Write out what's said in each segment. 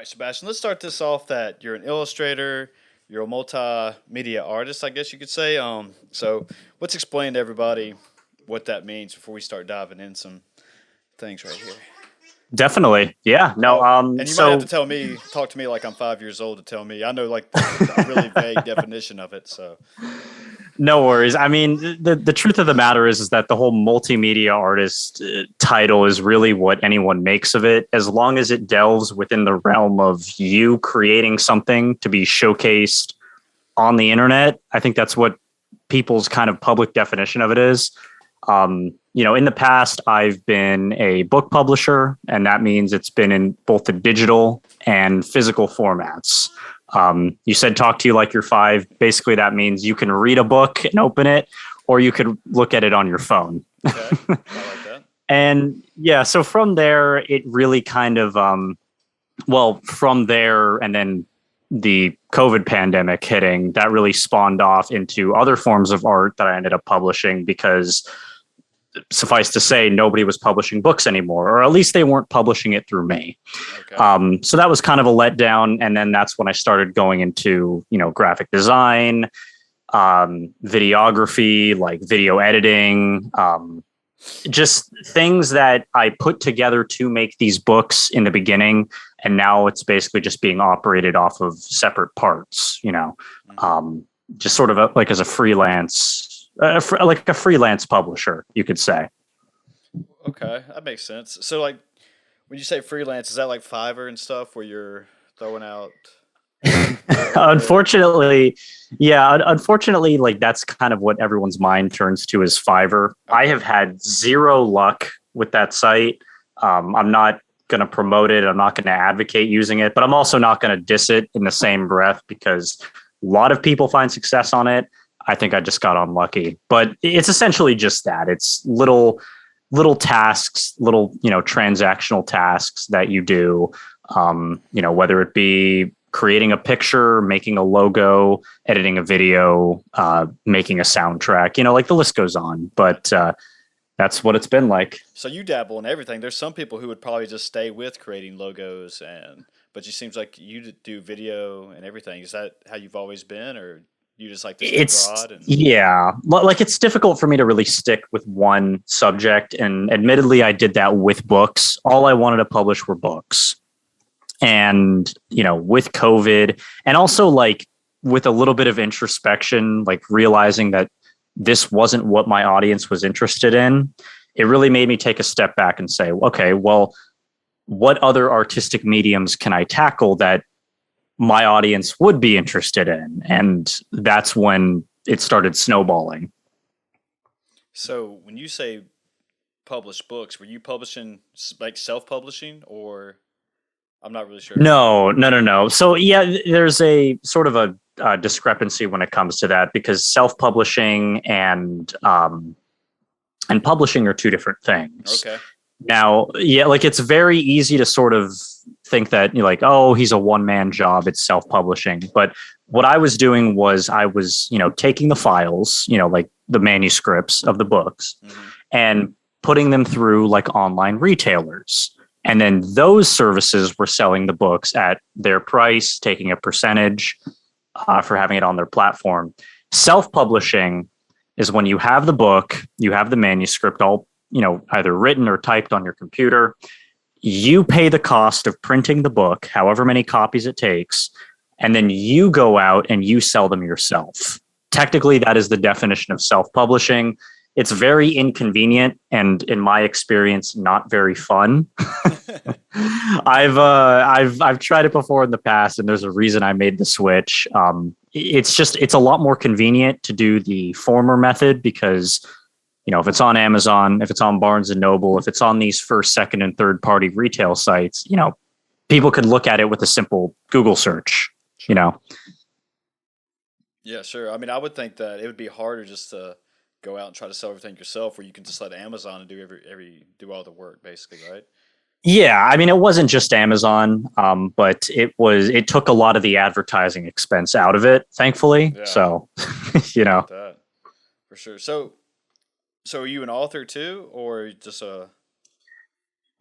right, Sebastian, let's start this off that you're an illustrator, you're a multimedia artist, I guess you could say. So let's explain to everybody what that means before we start diving in some things right here. Definitely. Yeah. No. Oh, and you might have to So tell me, talk to me like I'm 5 years old to tell me. I know like a really vague definition of it. So, no worries. I mean, the truth of the matter is that the whole multimedia artist title is really what anyone makes of it, as long as it delves within the realm of you creating something to be showcased on the internet. I think that's what people's kind of public definition of it is. In the past, I've been a book publisher, and that means it's been in both the digital and physical formats. You said talk to you like you're five. Basically, that means you can read a book and open it, or you could look at it on your phone. okay, I like that. And yeah, so from there, it really kind of, from there, and then the COVID pandemic hitting, that really spawned off into other forms of art that I ended up publishing because suffice to say, nobody was publishing books anymore, or at least they weren't publishing it through me. Okay. So that was kind of a letdown. And then that's when I started going into, graphic design, videography, like video editing, just things that I put together to make these books in the beginning. And now it's basically just being operated off of separate parts, just sort of like as a freelance like a freelance publisher, you could say. Okay, that makes sense. So, like, when you say freelance, is that like Fiverr and stuff where you're throwing out work? Unfortunately, unfortunately, like that's kind of what everyone's mind turns to is Fiverr. I Okay. have had zero luck with that site. I'm not going to promote it. I'm not going to advocate using it, but I'm also not going to diss it in the same breath because a lot of people find success on it. I think I just got unlucky, but it's essentially just that. It's little tasks, little, transactional tasks that you do, whether it be creating a picture, making a logo, editing a video, making a soundtrack, like the list goes on. But that's what it's been like. So you dabble in everything. There's some people who would probably just stay with creating logos but it seems like do video and everything. Is that how you've always been, or you just like to stay It's broad and yeah, like it's difficult for me to really stick with one subject. And admittedly, I did that with books. All I wanted to publish were books. And, with COVID and also like with a little bit of introspection, like realizing that this wasn't what my audience was interested in, it really made me take a step back and say, okay, well, what other artistic mediums can I tackle that my audience would be interested in? And that's when it started snowballing. so when you say publish books, were you publishing like self-publishing, or I'm not really sure. No, no, no, no. So yeah, there's a sort of a discrepancy when it comes to that because self-publishing and publishing are two different things. Okay. Now, yeah, like it's very easy to sort of think that you're like, oh, he's a one-man job, it's self-publishing. But what I was doing was I was, taking the files, like the manuscripts of the books Hmm. and putting them through like online retailers. And then those services were selling the books at their price, taking a percentage for having it on their platform. Self-publishing is when you have the book, you have the manuscript all, either written or typed on your computer. You pay the cost of printing the book, however many copies it takes, and then you go out and you sell them yourself. Technically, that is the definition of self-publishing. It's very inconvenient and, in my experience, not very fun. I've tried it before in the past, and there's a reason I made the switch. It's a lot more convenient to do the former method because if it's on Amazon, if it's on Barnes and Noble, if it's on these first, second, and third party retail sites, people could look at it with a simple Google search. You Sure. know, Yeah, sure. I mean, I would think that it would be harder just to go out and try to sell everything yourself, where you can just let Amazon and do every do all the work, basically, right? yeah. I mean, it wasn't just Amazon, but it took a lot of the advertising expense out of it, thankfully. Yeah, So, you I know. get that for sure. So are you an author too, or just a?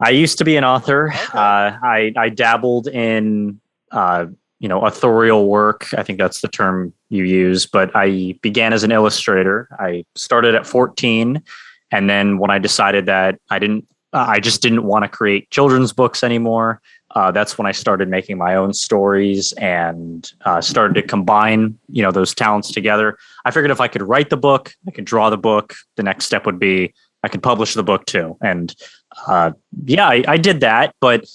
I used to be an author. Okay. I dabbled in authorial work. I think that's the term you use. But I began as an illustrator. I started at 14, and then when I decided that I just didn't want to create children's books anymore. That's when I started making my own stories and started to combine, those talents together. I figured if I could write the book, I could draw the book. The next step would be I could publish the book too. And yeah, I did that. But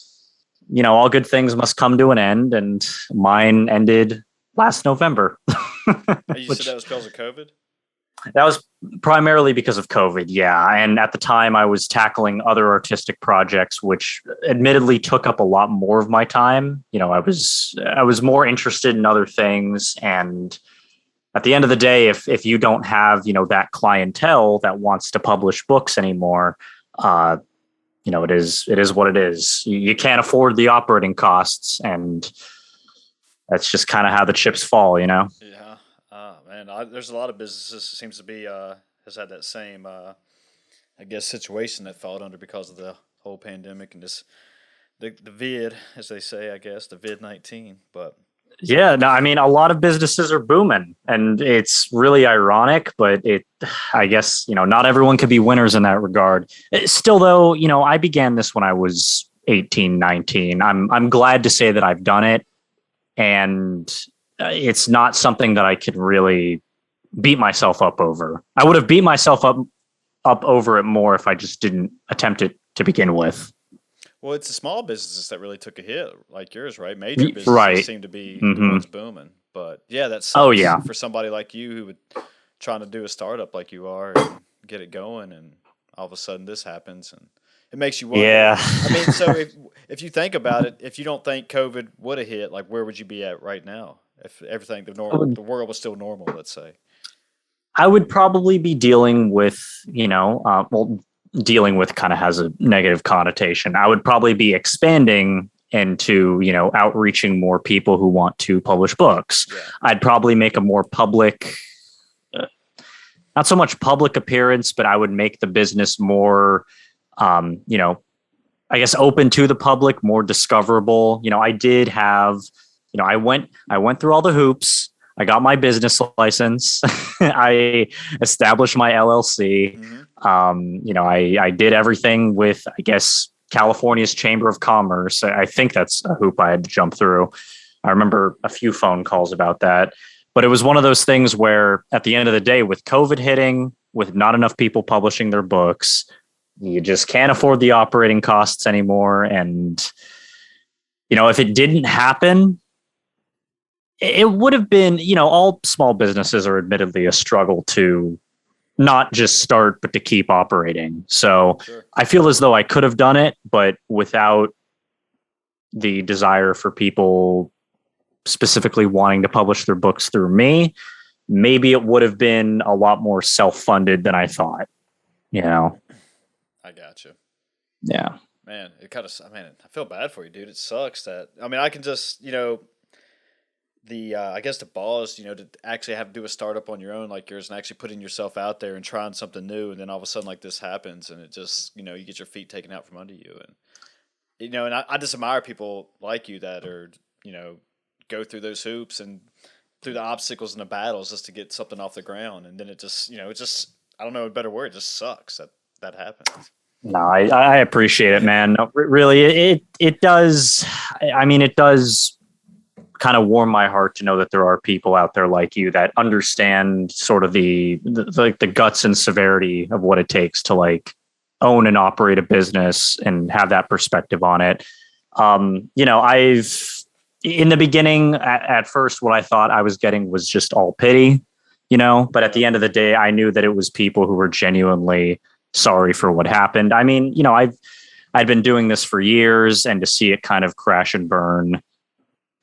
all good things must come to an end, and mine ended last November. You said Which that was because of COVID? that was primarily because of COVID, yeah. And at the time, I was tackling other artistic projects, which admittedly took up a lot more of my time. I was more interested in other things, and at the end of the day, if you don't have that clientele that wants to publish books anymore, it is what it is. You can't afford the operating costs, and that's just kind of how the chips fall. Yeah. Man, there's a lot of businesses seems to be has had that same I guess situation that fell under because of the whole pandemic and this the vid, as they say, I guess the vid-19. But Yeah, no, I mean, a lot of businesses are booming, and it's really ironic, but I guess, not everyone could be winners in that regard. Still, though, I began this when I was 18, 19. I'm glad to say that I've done it, and it's not something that I could really beat myself up over. I would have beat myself up over it more if I just didn't attempt it to begin with. well, it's the small businesses that really took a hit, like yours, right? Major businesses Right. seem to be the Hmm. ones booming. But yeah, that Oh, sucks yeah. for somebody like you who would trying to do a startup like you are and get it going, and all of a sudden this happens, and it makes you wonder. Yeah. I mean, so if you think about it, if you don't think COVID would have hit, like where would you be at right now? If everything the world was still normal, let's say. I would probably be dealing with, dealing with kind of has a negative connotation. I would probably be expanding into, outreaching more people who want to publish books. Yeah. I'd probably make a more public, not so much public appearance, but I would make the business more, um, you know, I guess open to the public, more discoverable. I did have, I went through all the hoops. I got my business license. I established my LLC. Hmm. I did everything with, I guess, California's Chamber of Commerce. I think that's a hoop I had to jump through. I remember a few phone calls about that. But it was one of those things where at the end of the day, with COVID hitting, with not enough people publishing their books, you just can't afford the operating costs anymore. And, if it didn't happen, it would have been, all small businesses are admittedly a struggle to not just start, but to keep operating. So Sure. I feel as though I could have done it, but without the desire for people specifically wanting to publish their books through me, maybe it would have been a lot more self-funded than I thought, you know? I got you. Yeah. Man, it kind of. I mean, I feel bad for you, dude. It sucks that. I mean, I can just, the I guess the balls, to actually have to do a startup on your own like yours and actually putting yourself out there and trying something new, and then all of a sudden like this happens, and it just, you get your feet taken out from under you, and and I just admire people like you that are, go through those hoops and through the obstacles and the battles just to get something off the ground, and then it just, it just, I don't know a better word, it just sucks that that happens. No, I appreciate it, man. No, really, it does. I mean, it does kind of warm my heart to know that there are people out there like you that understand sort of the guts and severity of what it takes to like own and operate a business and have that perspective on it. I've in the beginning at first what I thought I was getting was just all pity, but at Yeah. the end of the day, I knew that it was people who were genuinely sorry for what happened. I mean, I'd been doing this for years, and to see it kind of crash and burn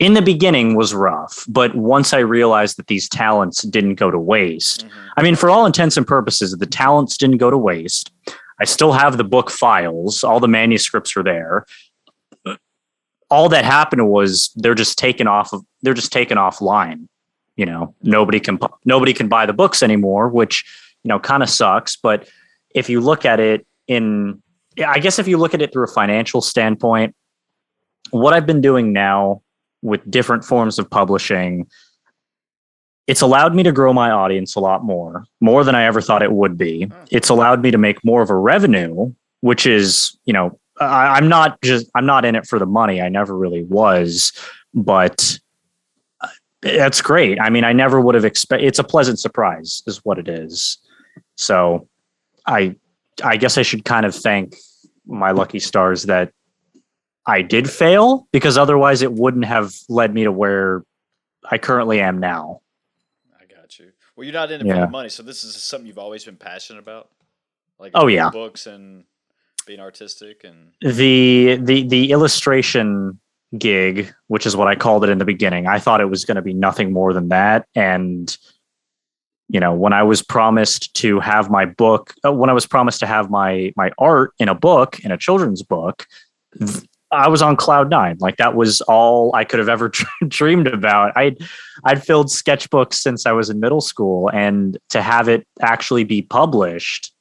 in the beginning was rough. But once I realized that these talents didn't go to waste, Hmm. I mean, for all intents and purposes, the talents didn't go to waste. I still have the book files, all the manuscripts are there. All that happened was they're just taken offline. Nobody can buy the books anymore, which, kind of sucks. But if you look at it in yeah, I guess if you look at it through a financial standpoint, what I've been doing now with different forms of publishing, it's allowed me to grow my audience a lot more than I ever thought it would be. Oh, It's allowed me to make more of a revenue, which is, I'm not in it for the money. I never really was, but that's great. I mean, I never would have expected. It's a pleasant surprise, is what it is. So, I, I guess I should kind of thank my lucky stars that I did fail, because otherwise it wouldn't have led me to where I currently am now. I got you. Well, you're not in it for Yeah. the money, so this is something you've always been passionate about, like Oh yeah. books and being artistic and. The illustration gig, which is what I called it in the beginning, I thought it was going to be nothing more than that. And when I was promised to have my book, when I was promised to have my art in a book, in a children's book, I was on cloud nine. Like, that was all I could have ever dreamed about. I'd filled sketchbooks since I was in middle school, and to have it actually be published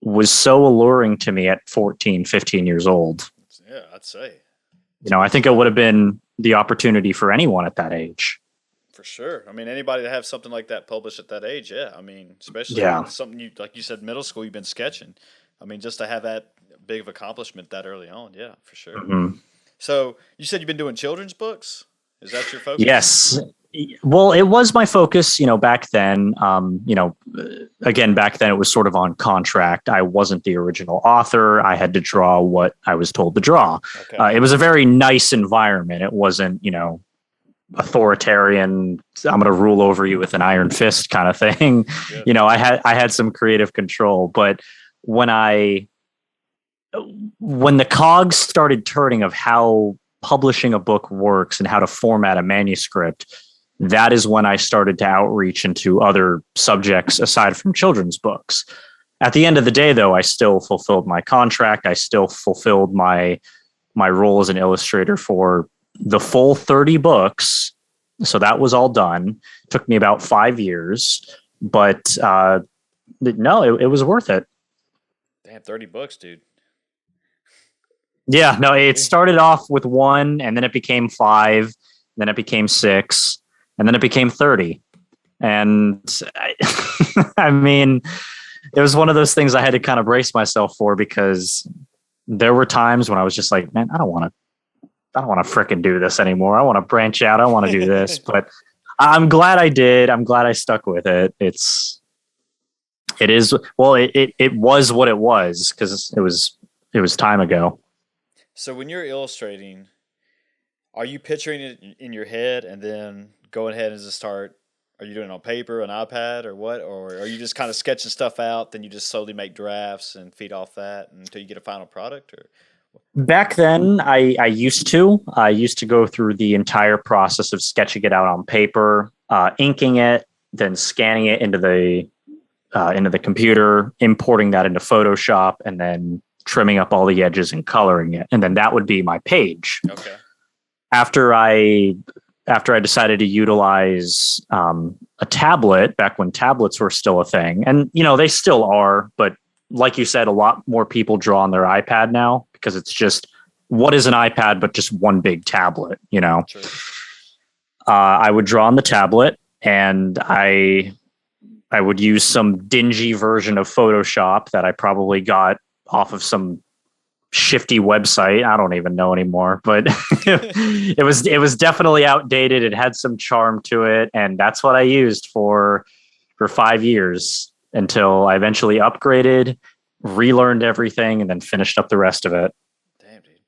was so alluring to me at 14, 15 years old. Yeah, I'd say. I think it would have been the opportunity for anyone at that age. For sure. I mean, anybody to have something like that published at that age, yeah. I mean, especially something like you said, middle school, you've been sketching. I mean, just to have that big of accomplishment that early on, yeah, for sure. Mm-hmm. So you said you've been doing children's books? Is that your focus? Yes. Well, it was my focus, back then. Again, back then it was sort of on contract. I wasn't the original author. I had to draw what I was told to draw. Okay. It was a very nice environment. It wasn't, authoritarian, I'm going to rule over you with an iron fist kind of thing. Good. I had some creative control, but when the cogs started turning of how publishing a book works and how to format a manuscript, that is when I started to outreach into other subjects aside from children's books. At the end of the day, though, I still fulfilled my contract. I still fulfilled my role as an illustrator for the full 30 books. So that was all done. It took me about 5 years, but no, it was worth it. Damn, 30 books, dude. Yeah, no, it started off with 1, and then it became 5, then it became 6, and then it became 30. And I mean, it was one of those things I had to kind of brace myself for, because there were times when I was just like, man, I don't want to fricking do this anymore. I want to branch out. I want to do this, but I'm glad I did. I'm glad I stuck with it. It was what it was, because it was time ago. So when you're illustrating, are you picturing it in your head and then going ahead and just start? Are you doing it on paper, an iPad, or what? Or are you just kind of sketching stuff out, then you just slowly make drafts and feed off that until you get a final product? Or back then, I used to go through the entire process of sketching it out on paper, inking it, then scanning it into the computer, importing that into Photoshop, and then trimming up all the edges and coloring it. And then that would be my page. okay. After I decided to utilize a tablet, back when tablets were still a thing, and they still are, but like you said, a lot more people draw on their iPad now, because it's just, what is an iPad but just one big tablet, True. I would draw on the tablet, and I would use some dingy version of Photoshop that I probably got off of some shifty website. I don't even know anymore, but it was definitely outdated. It had some charm to it, and that's what I used for 5 years until I eventually upgraded, relearned everything, and then finished up the rest of it. Damn, dude.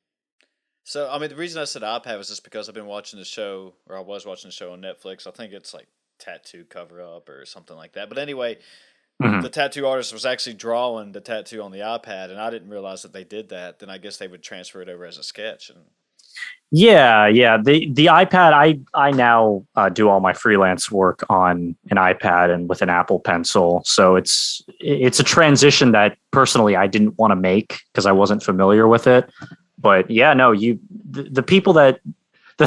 So, I mean, the reason I said iPad was just because I've been watching the show, or I was watching the show on Netflix. I think it's like Tattoo Cover Up or something like that. But anyway, the tattoo artist was actually drawing the tattoo on the iPad, and I didn't realize that they did that. Then I guess they would transfer it over as a sketch. And Yeah. The iPad, I now do all my freelance work on an iPad and with an Apple Pencil. So it's a transition that personally I didn't want to make because I wasn't familiar with it. But yeah, no, the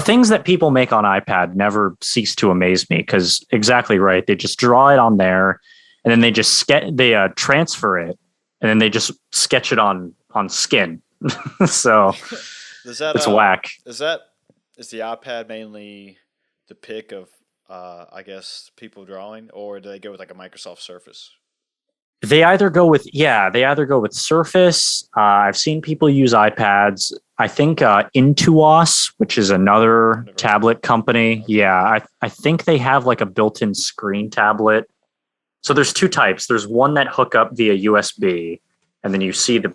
things that people make on iPad never cease to amaze me, because exactly right. They just draw it on there, and then they just transfer it, and then they just sketch it on on skin. So Does that it's whack. is the iPad mainly the pick of I guess people drawing, or do they go with like a Microsoft Surface? They either go with Surface. I've seen people use iPads. I think Intuos, which is another Never tablet company. Okay. Yeah, I think they have like a built-in screen tablet. So there's two types. There's one that hook up via USB, and then you see the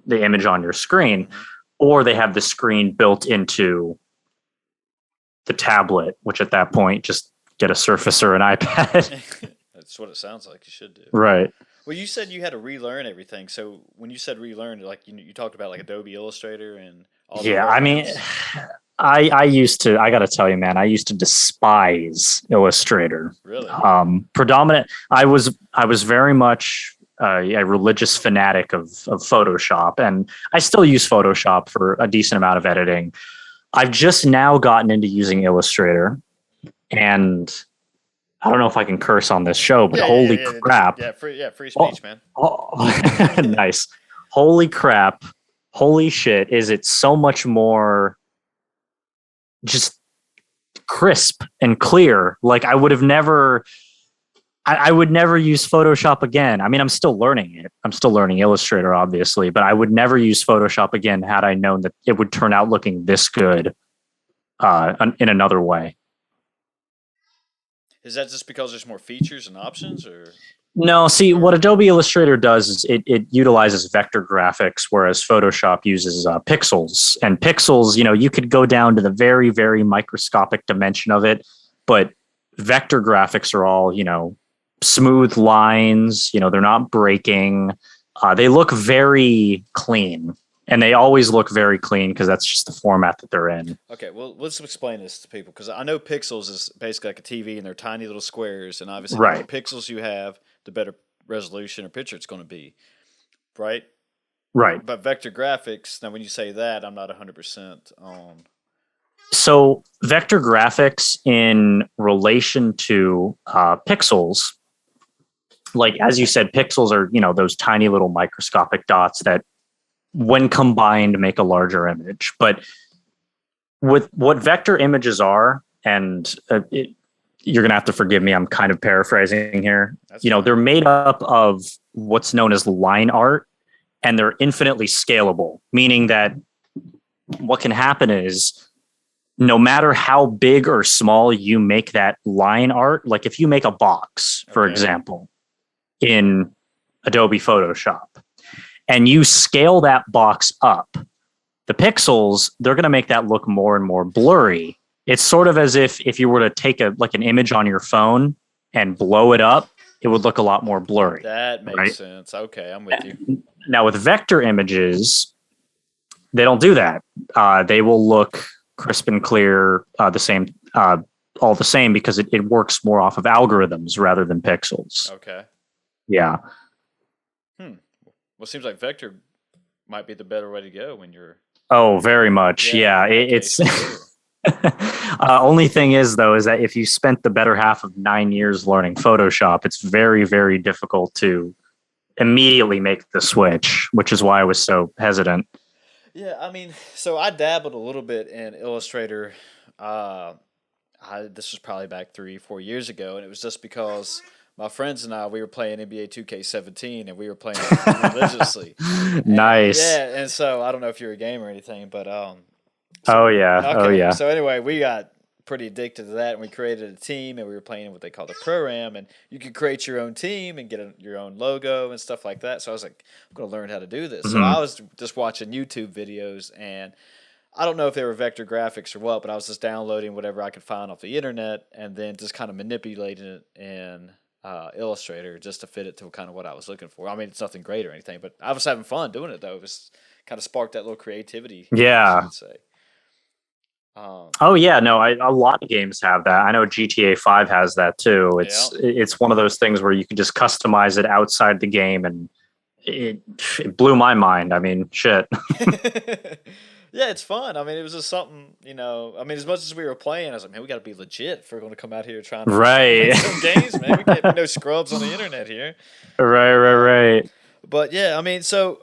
image on your screen, Mhm. or they have the screen built into the tablet, which at that point just get a Surface or an iPad. That's what it sounds like you should do. Right. Well, you said you had to relearn everything. So when you said relearn, like you talked about like Adobe Illustrator and all the Yeah, I mean, programs. I got to tell you, man, I used to despise Illustrator. Really? I was very much a religious fanatic of Photoshop, and I still use Photoshop for a decent amount of editing. I've just now gotten into using Illustrator, and I don't know if I can curse on this show, but holy crap. Free speech, man. Oh, nice. Holy crap. Holy shit. Is it so much more just crisp and clear? Like I would never use Photoshop again. I mean, I'm still learning it. I'm still learning Illustrator, obviously, but I would never use Photoshop again had I known that it would turn out looking this good in another way. Is that just because there's more features and options, or? No, see, what Adobe Illustrator does is it utilizes vector graphics, whereas Photoshop uses pixels. And pixels, you could go down to the very, very microscopic dimension of it, but vector graphics are all, smooth lines, they're not breaking. They look very clean, and they always look very clean because that's just the format that they're in. Okay, well, let's explain this to people because I know pixels is basically like a TV and they're tiny little squares, and obviously the more pixels you have, the better resolution or picture it's going to be, right? Right. But vector graphics, now when you say that, I'm not 100% on. So vector graphics in relation to pixels, like as you said, pixels are, those tiny little microscopic dots that when combined make a larger image. But with what vector images are, and you're going to have to forgive me, I'm kind of paraphrasing here. They're made up of what's known as line art, and they're infinitely scalable, meaning that what can happen is no matter how big or small you make that line art, like if you make a box, for example, in Adobe Photoshop, and you scale that box up, the pixels, they're going to make that look more and more blurry. It's sort of as if you were to take an image on your phone and blow it up, it would look a lot more blurry. That makes sense. Okay, I'm with you. Now with vector images, they don't do that. They will look crisp and clear, all the same because it works more off of algorithms rather than pixels. Okay. Yeah. Well, it seems like vector might be the better way to go when you're. Oh, very much. Yeah. It's. Only thing is, though, is that if you spent the better half of 9 years learning Photoshop, it's very, very difficult to immediately make the switch, which is why I was so hesitant. Yeah, I mean, so I dabbled a little bit in Illustrator. This was probably back 3-4 years ago, and it was just because my friends and I, we were playing NBA 2K17, and we were playing it religiously. Nice. And so I don't know if you're a gamer or anything, but oh yeah, okay. Oh yeah. So anyway, we got pretty addicted to that, and we created a team, and we were playing what they call the program, and you could create your own team and get your own logo and stuff like that. So I was like, I'm going to learn how to do this. So I was just watching YouTube videos, and I don't know if they were vector graphics or what, but I was just downloading whatever I could find off the internet and then just kind of manipulating it in Illustrator just to fit it to kind of what I was looking for. I mean, it's nothing great or anything, but I was having fun doing it, though. It was kind of sparked that little creativity. Yeah. I would say. Oh yeah, no, a lot of games have that. I know GTA 5 has that too. It's one of those things where you can just customize it outside the game, and it blew my mind. I mean, shit. Yeah, it's fun. I mean, it was just something, I mean, as much as we were playing, I was like, man, we got to be legit if we're going to come out here trying to play some games, man. We can't be no scrubs on the internet here. Right. But yeah, I mean, so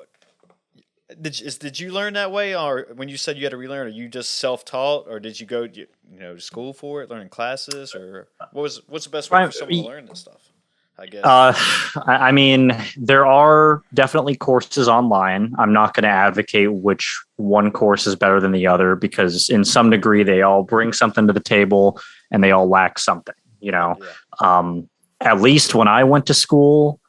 Did you learn that way, or when you said you had to relearn, are you just self taught, or did you go to school for it, learning classes, or what's the best way for someone to Right. learn this stuff? I guess. Uh, I mean, there are definitely courses online. I'm not going to advocate which one course is better than the other because, in some degree, they all bring something to the table and they all lack something. You Right. know, Yeah. at least when I went to school,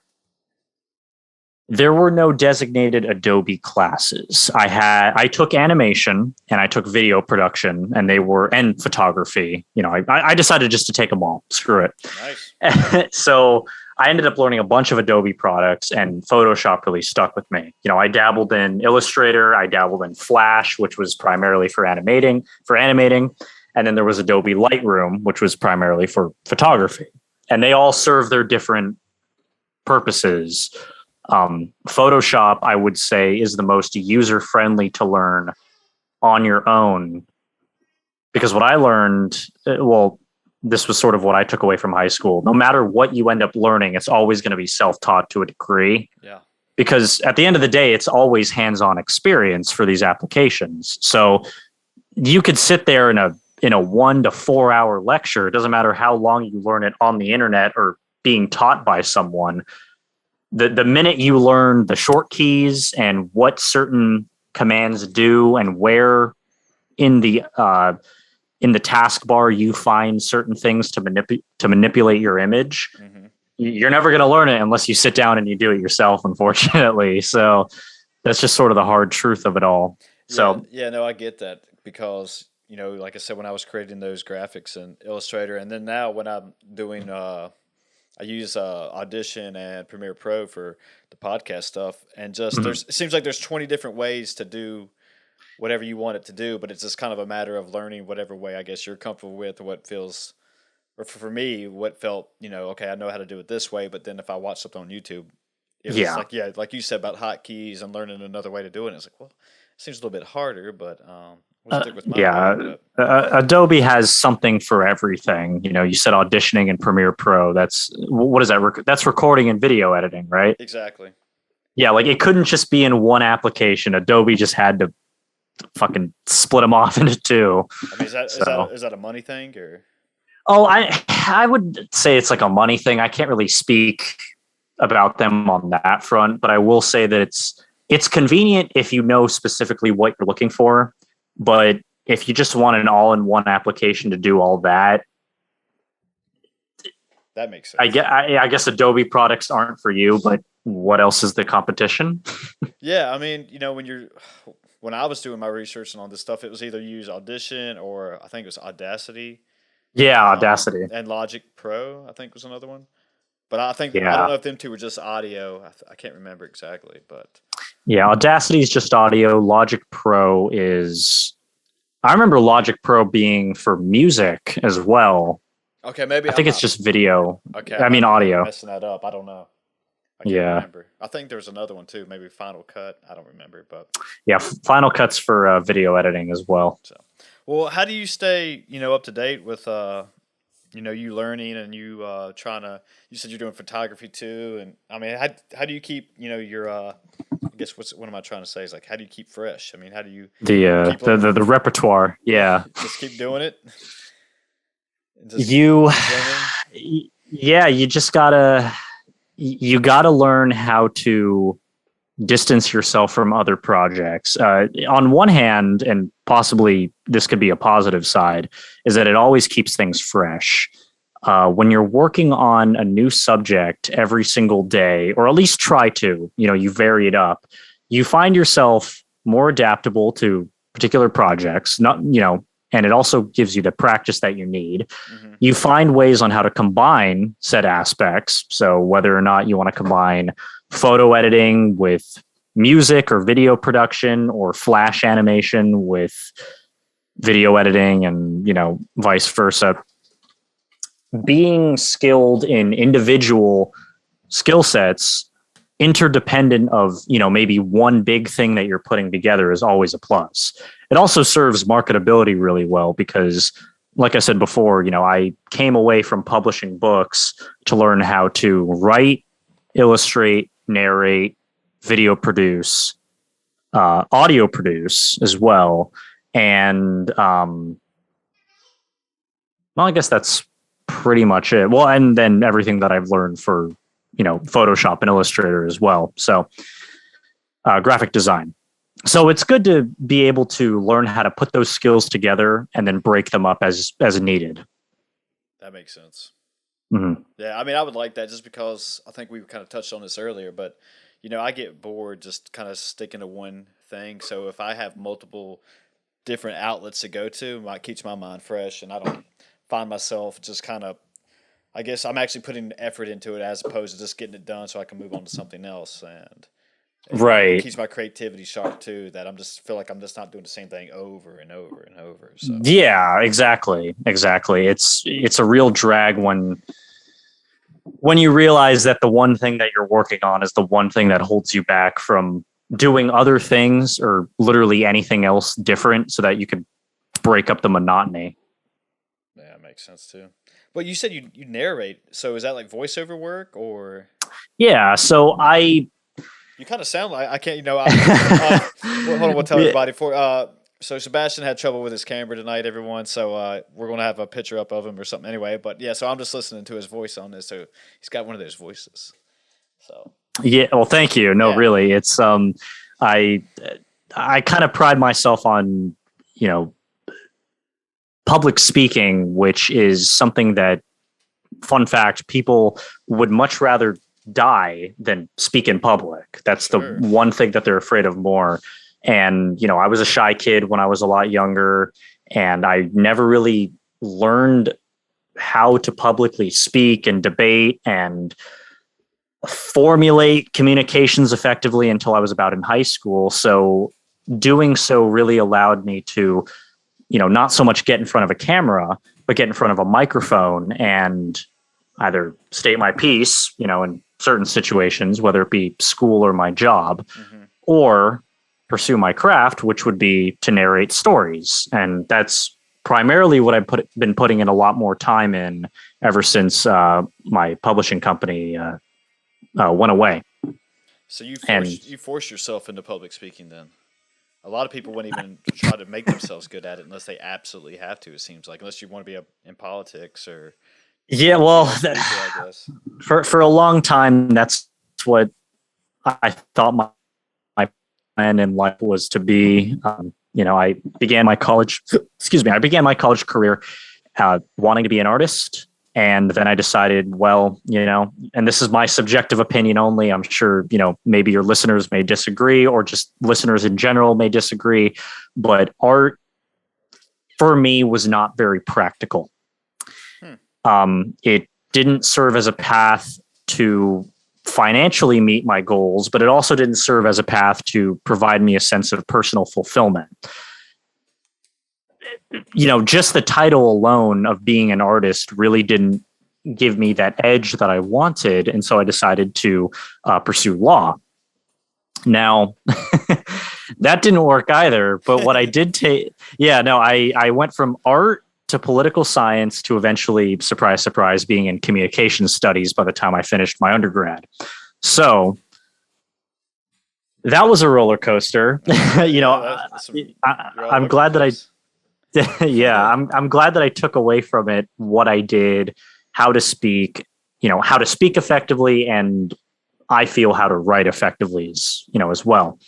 there were no designated Adobe classes. I took animation and I took video production, and they were and photography. I decided just to take them all. Screw Nice. it. So I ended up learning a bunch of Adobe products, and Photoshop really stuck with me. I dabbled in Illustrator, I dabbled in Flash, which was primarily for animating, and then there was Adobe Lightroom, which was primarily for photography. And they all serve their different purposes. Photoshop, I would say, is the most user friendly to learn on your own, because what I learned, this was sort of what I took away from high school. No matter what you end up learning, it's always going to be self taught to a degree. Yeah. Because at the end of the day, it's always hands on experience for these applications. So you could sit there in a 1 to 4 hour lecture. It doesn't matter how long you learn it on the internet or being taught by someone. The minute you learn the short keys and what certain commands do and where in the taskbar you find certain things to manipulate your image, Mm-hmm. you're never going to learn it unless you sit down and you do it yourself, unfortunately. So that's just sort of the hard truth of it all. So Yeah, no, I get that because like I said, when I was creating those graphics in Illustrator, and then now when I'm doing I use Audition and Premiere Pro for the podcast stuff, and just Mhm. it seems like there's 20 different ways to do whatever you want it to do, but it's just kind of a matter of learning whatever way I guess you're comfortable with, or what feels, or for me, what felt, okay, I know how to do it this way, but then if I watch something on YouTube, it was yeah. like, yeah, like you said about hotkeys and learning another way to do it, and it's like, well, it seems a little bit harder, but we'll stick with my Yeah, way. But Adobe has something for everything. You said auditioning in Premiere Pro. That's what is that? That's recording and video editing, right? exactly. Yeah, like it couldn't just be in one application. Adobe just had to fucking split them off into two. I mean, So, is that a money thing or? oh, I would say it's like a money thing. I can't really speak about them on that front, but I will say that it's convenient if you know specifically what you're looking for. But if you just want an all-in-one application to do all that, That makes sense. I guess Adobe products aren't for you. But what else is the competition? Yeah, I mean, when I was doing my research and all this stuff, it was either use Audition or I think it was Audacity, Yeah, Audacity. and Logic Pro. I think was another one. But I don't Yeah, know if them two were just audio. I can't remember exactly, but yeah. Audacity is just audio. Logic Pro is. I remember Logic Pro being for music as well. okay, maybe I think it's just video. okay. I mean I might be audio. messing that up. I don't know. I can't Yeah, remember. I think there was another one too, maybe Final Cut. I don't remember, but yeah. Final Cuts for video editing as well. so. Well, how do you stay, up to date with you learning and you trying to? You said you're doing photography too, and I mean, how do you keep, your I guess what am I trying to say is like, how do you keep fresh? I mean, how do you keep The repertoire. Yeah, just keep doing it? And just you. learning? Yeah, you gotta learn how to distance yourself from other projects. On one hand, and possibly this could be a positive side, is that it always keeps things fresh. When you're working on a new subject every single day, or at least try to, you vary it up, you find yourself more adaptable to particular projects, and it also gives you the practice that you need. Hmm. You find ways on how to combine said aspects. So whether or not you want to combine photo editing with music or video production, or flash animation with video editing, and vice versa, being skilled in individual skill sets interdependent of maybe one big thing that you're putting together is always a plus. It also serves marketability really well because, like I said before, I came away from publishing books to learn how to write, illustrate, narrate, video produce, audio produce as well. And well, I guess that's pretty much it. Well, and then everything that I've learned for, Photoshop and Illustrator as well. So graphic design. So it's good to be able to learn how to put those skills together and then break them up as needed. That makes sense. Mm-hmm. Yeah, I mean, I would like that just because I think we kind of touched on this earlier, but I get bored just kind of sticking to one thing. So if I have multiple different outlets to go to, it keeps my mind fresh, and I don't find myself just kind of. I guess I'm actually putting effort into it as opposed to just getting it done so I can move on to something else, and right, it keeps my creativity sharp too. That feel like I'm just not doing the same thing over and over and over. So yeah, exactly. It's a real drag when you realize that the one thing that you're working on is the one thing that holds you back from doing other things or literally anything else different, so that you could break up the monotony. Yeah, it makes sense too. But you said you narrate, so is that like voiceover work or? Yeah, so you kind of sound like I can't. Well, hold on, we'll tell everybody so Sebastian had trouble with his camera tonight, everyone. So we're gonna have a picture up of him or something anyway. But yeah, so I'm just listening to his voice on this. So he's got one of those voices. So yeah, well, thank you. No, really, it's I kind of pride myself on public speaking, which is something that, fun fact, people would much rather die than speak in public. That's the one thing that they're afraid of more. And, I was a shy kid when I was a lot younger, and I never really learned how to publicly speak and debate and formulate communications effectively until I was about in high school. So doing so really allowed me to, not so much get in front of a camera, but get in front of a microphone and either state my piece, in certain situations, whether it be school or my job, or pursue my craft, which would be to narrate stories. And that's primarily what I've been putting in a lot more time in ever since my publishing company went away. So you forced yourself into public speaking then? A lot of people wouldn't even try to make themselves good at it unless they absolutely have to, it seems like, unless you want to be in politics or. Yeah, well, for a long time, that's what I thought my plan in life was to be. I began my college. I began my college career wanting to be an artist, and then I decided, well, and this is my subjective opinion only. I'm sure maybe your listeners may disagree, or just listeners in general may disagree, but art for me was not very practical. It didn't serve as a path to financially meet my goals, but it also didn't serve as a path to provide me a sense of personal fulfillment. Just the title alone of being an artist really didn't give me that edge that I wanted. And so I decided to pursue law. Now, that didn't work either. But what I did I went from art to political science to eventually, surprise, surprise, being in communication studies by the time I finished my undergrad. So that was a roller coaster. I'm glad that I'm glad that I took away from it what I did, how to speak effectively, and I feel how to write effectively as well.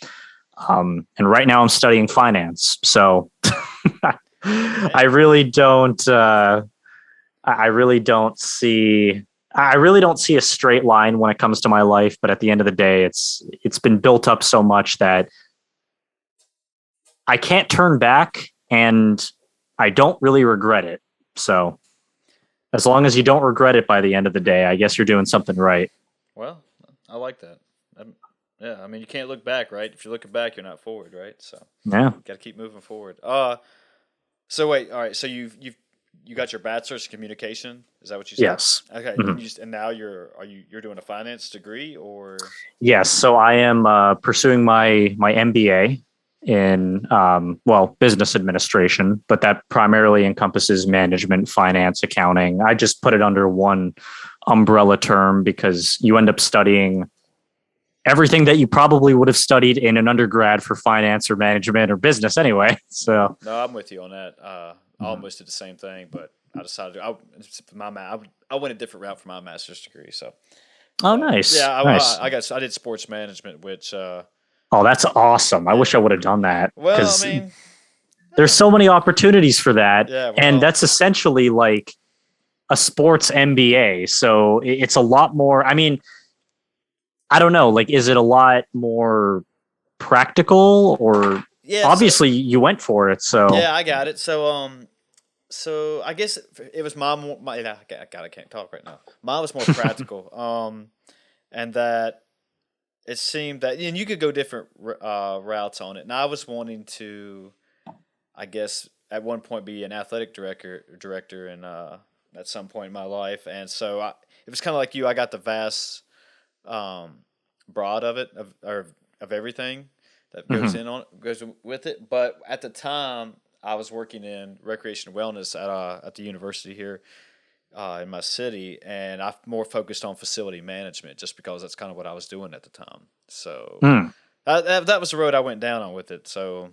And right now I'm studying finance. So I really don't see a straight line when it comes to my life, but at the end of the day, it's been built up so much that I can't turn back, and I don't really regret it. So as long as you don't regret it by the end of the day, I guess you're doing something right. Well, I like that. Yeah, I mean, you can't look back, right? If you're looking back, you're not forward, right? So yeah, got to keep moving forward. So wait, all right. So you got your bachelor's in communication? Is that what you said? Yes. Okay. And now you're doing a finance degree or? Yes. So I am pursuing my MBA in business administration, but that primarily encompasses management, finance, accounting. I just put it under one umbrella term because you end up studying everything that you probably would have studied in an undergrad for finance or management or business anyway. So No, I'm with you on that. I almost did the same thing, but I decided I went a different route for my master's degree. So, oh, but nice, yeah, nice. I did sports management, which Oh, that's awesome. I wish I would have done that well, I because mean, there's so many opportunities for that. yeah, And well, that's essentially like a sports MBA. So it's a lot more. I mean, I don't know. Like, is it a lot more practical or yeah, so obviously you went for it? So, yeah, I got it. So I guess it was yeah, God, I can't talk right now. Mine was more practical. And that it seemed that, and you could go different routes on it. And I was wanting to, I guess, at one point be an athletic director, and at some point in my life, and so it was kind of like you. I got the vast, broad of it of everything that mhm. goes with it. But at the time, I was working in recreation and wellness at the university here in my city, and I more focused on facility management just because that's kind of what I was doing at the time. So Mm. that was the road I went down on with it. So,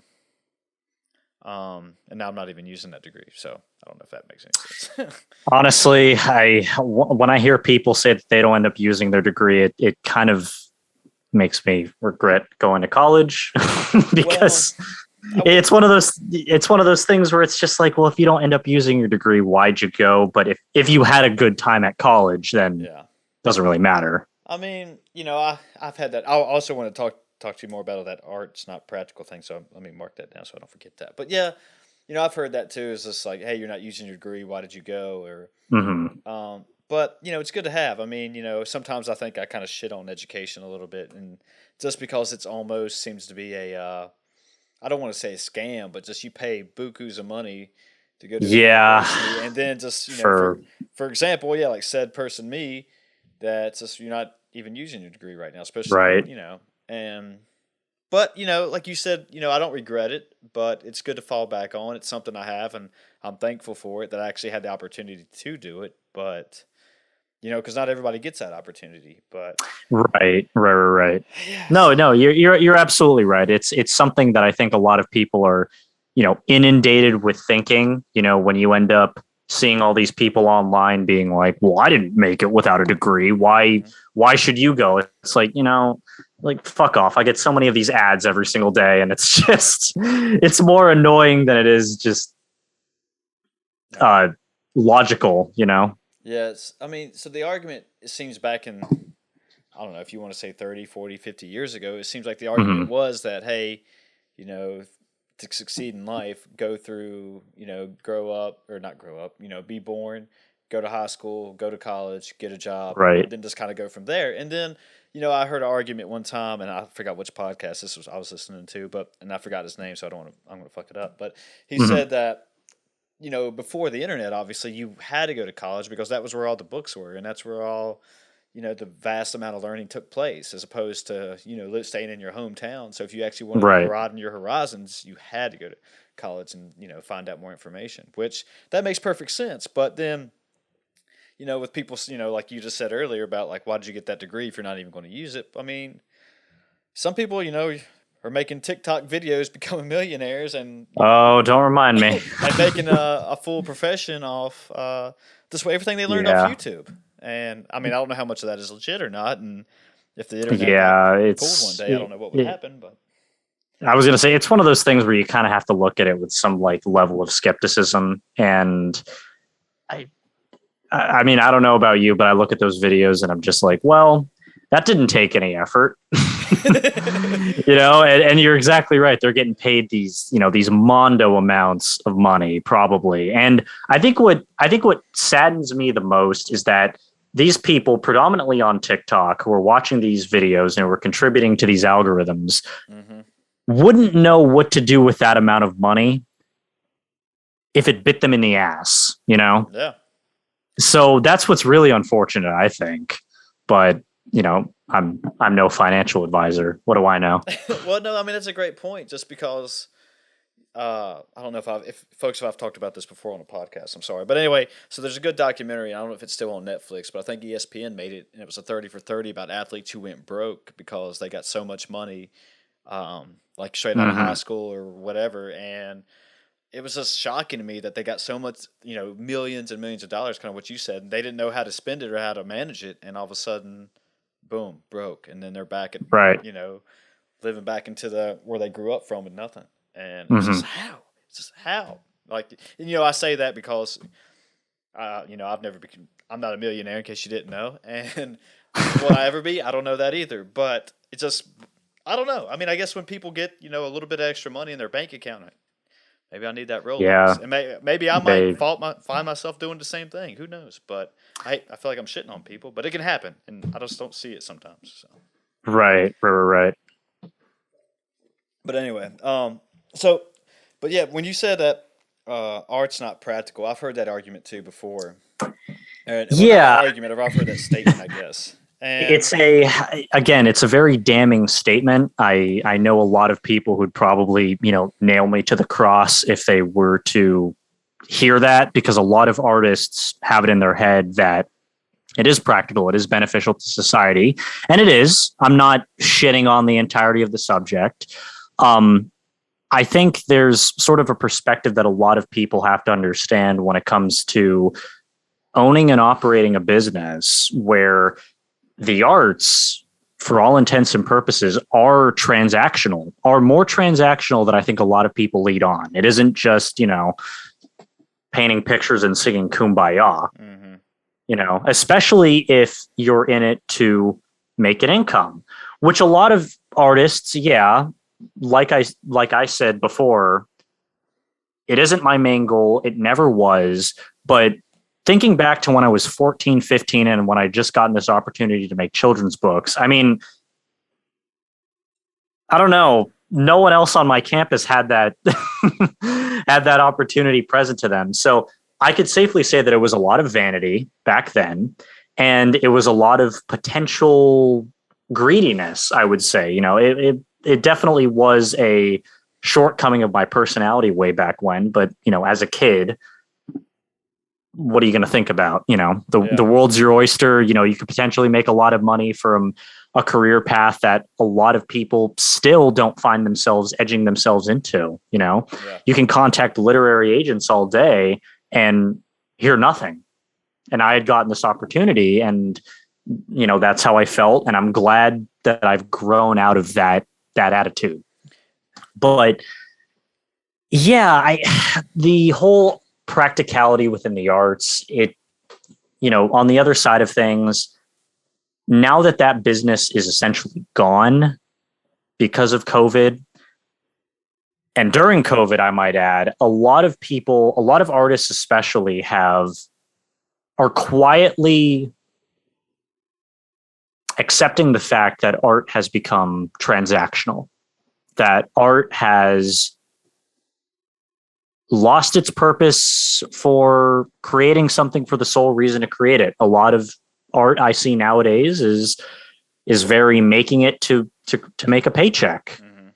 and now I'm not even using that degree, so I don't know if that makes any sense. Honestly, when I hear people say that they don't end up using their degree, it kind of makes me regret going to college Well, because I would. it's one of those things where it's just like, well, if you don't end up using your degree, why'd you go? But if you had a good time at college, then it Yeah. doesn't really matter. I mean, I've had that. I also want to talk to you more about that arts, not practical thing. So let me mark that down so I don't forget that. But yeah, I've heard that too. It's just like, hey, you're not using your degree. Why did you go? Or Hmm. but it's good to have. I mean, sometimes I think I kind of shit on education a little bit, and just because it's almost seems to be a I don't want to say a scam, but just you pay bukus of money to go to a Yeah, university, and then just for for example, yeah, like said person me, that's just you're not even using your degree right now, especially right. and but like you said, I don't regret it, but it's good to fall back on. It's something I have, and I'm thankful for it that I actually had the opportunity to do it, but. Because not everybody gets that opportunity. But Right. yes, No, you're absolutely right. It's something that I think a lot of people are, inundated with thinking. When you end up seeing all these people online being like, "Well, I didn't make it without a degree. hmm Why should you go?" It's like, like fuck off. I get so many of these ads every single day, and it's just it's more annoying than it is just yeah, uh logical. yes. I mean, so the argument it seems back in I don't know if you want to say 30, 40, 50 years ago, it seems like the argument Hmm. was that hey, you know, to succeed in life, go through, grow up or not grow up, be born, go to high school, go to college, get a job, Right. then just kind of go from there. And then, I heard an argument one time, and I forgot which podcast this was I was listening to, and I forgot his name, so I'm gonna fuck it up. But he Hmm. said that before the internet, obviously, you had to go to college because that was where all the books were, and that's where all the vast amount of learning took place, as opposed to staying in your hometown. So if you actually wanted to Right. broaden your horizons, you had to go to college and find out more information. Which that makes perfect sense. But then with people, like you just said earlier about like why did you get that degree if you're not even going to use it? I mean, some people are making TikTok videos, becoming millionaires, and Oh, don't remind me. and making a full profession off this way everything they learned off Yeah. YouTube. And I mean, I don't know how much of that is legit or not, and if the internet got Yeah, pulled one it's day, I don't know what would happen. But I was going to say it's one of those things where you kind of have to look at it with some like level of skepticism. And I, I mean, I don't know about you, but I look at those videos and I'm just like, well, that didn't take any effort. And you're exactly right. They're getting paid these mondo amounts of money, probably. And I think what saddens me the most is that these people, predominantly on TikTok, who are watching these videos and who are contributing to these algorithms, hmm wouldn't know what to do with that amount of money if it bit them in the ass. yeah, So that's what's really unfortunate, I think. But, I'm no financial advisor. What do I know? well, no, I mean that's a great point. Just because I don't know if I've talked about this before on a podcast. I'm sorry, but anyway, so there's a good documentary. I don't know if it's still on Netflix, but I think ESPN made it, and it was a 30 for 30 about athletes who went broke because they got so much money, like straight out of high Hmm. school or whatever, and it was just shocking to me that they got so much, millions and millions of dollars, kind of what you said, and they didn't know how to spend it or how to manage it, and all of a sudden, boom, broke, and then they're back at, Right. you know, living back into the where they grew up from with nothing, and it's just Hmm. how, it's just how, like, and, I say that because, I'm not a millionaire in case you didn't know, and will I ever be? I don't know that either, but it's just, I don't know. I mean, I guess when people get, a little bit of extra money in their bank account, maybe I need that Rolex, Yeah. and maybe I might They. find myself doing the same thing. Who knows? But I feel like I'm shitting on people, but it can happen, and I just don't see it sometimes. So, Right. Right. Right. but anyway, so, but yeah, when you said that art's not practical, I've heard that argument too before. Well, not Yeah. argument, I've heard that statement, I guess. And It's again, it's a very damning statement. I know a lot of people who'd probably, nail me to the cross if they were to hear that, because a lot of artists have it in their head that it is practical, it is beneficial to society, and it is. I'm not shitting on the entirety of the subject. Um, I think there's sort of a perspective that a lot of people have to understand when it comes to owning and operating a business where the arts, for all intents and purposes, are more transactional than I think a lot of people lead on. It isn't just, painting pictures and singing kumbaya, hmm especially if you're in it to make an income, which a lot of artists, yeah, like I said before, it isn't my main goal. It never was. But thinking back to when I was 14, 15, and when I just gotten this opportunity to make children's books, I mean, I don't know. No one else on my campus had that had that opportunity present to them. So I could safely say that it was a lot of vanity back then, and it was a lot of potential greediness. I would say, it definitely was a shortcoming of my personality way back when. But as a kid, what are you going to think about? The yeah, world's your oyster. You could potentially make a lot of money from a career path that a lot of people still don't find themselves edging themselves into. yeah, You can contact literary agents all day and hear nothing. And I had gotten this opportunity, and that's how I felt. And I'm glad that I've grown out of that attitude. But yeah, the whole practicality within the arts, on the other side of things, now that business is essentially gone because of COVID, and during COVID, I might add, a lot of people, a lot of artists especially are quietly accepting the fact that art has become transactional, that art has lost its purpose for creating something for the sole reason to create it. A lot of art I see nowadays is very making it to make a paycheck. hmm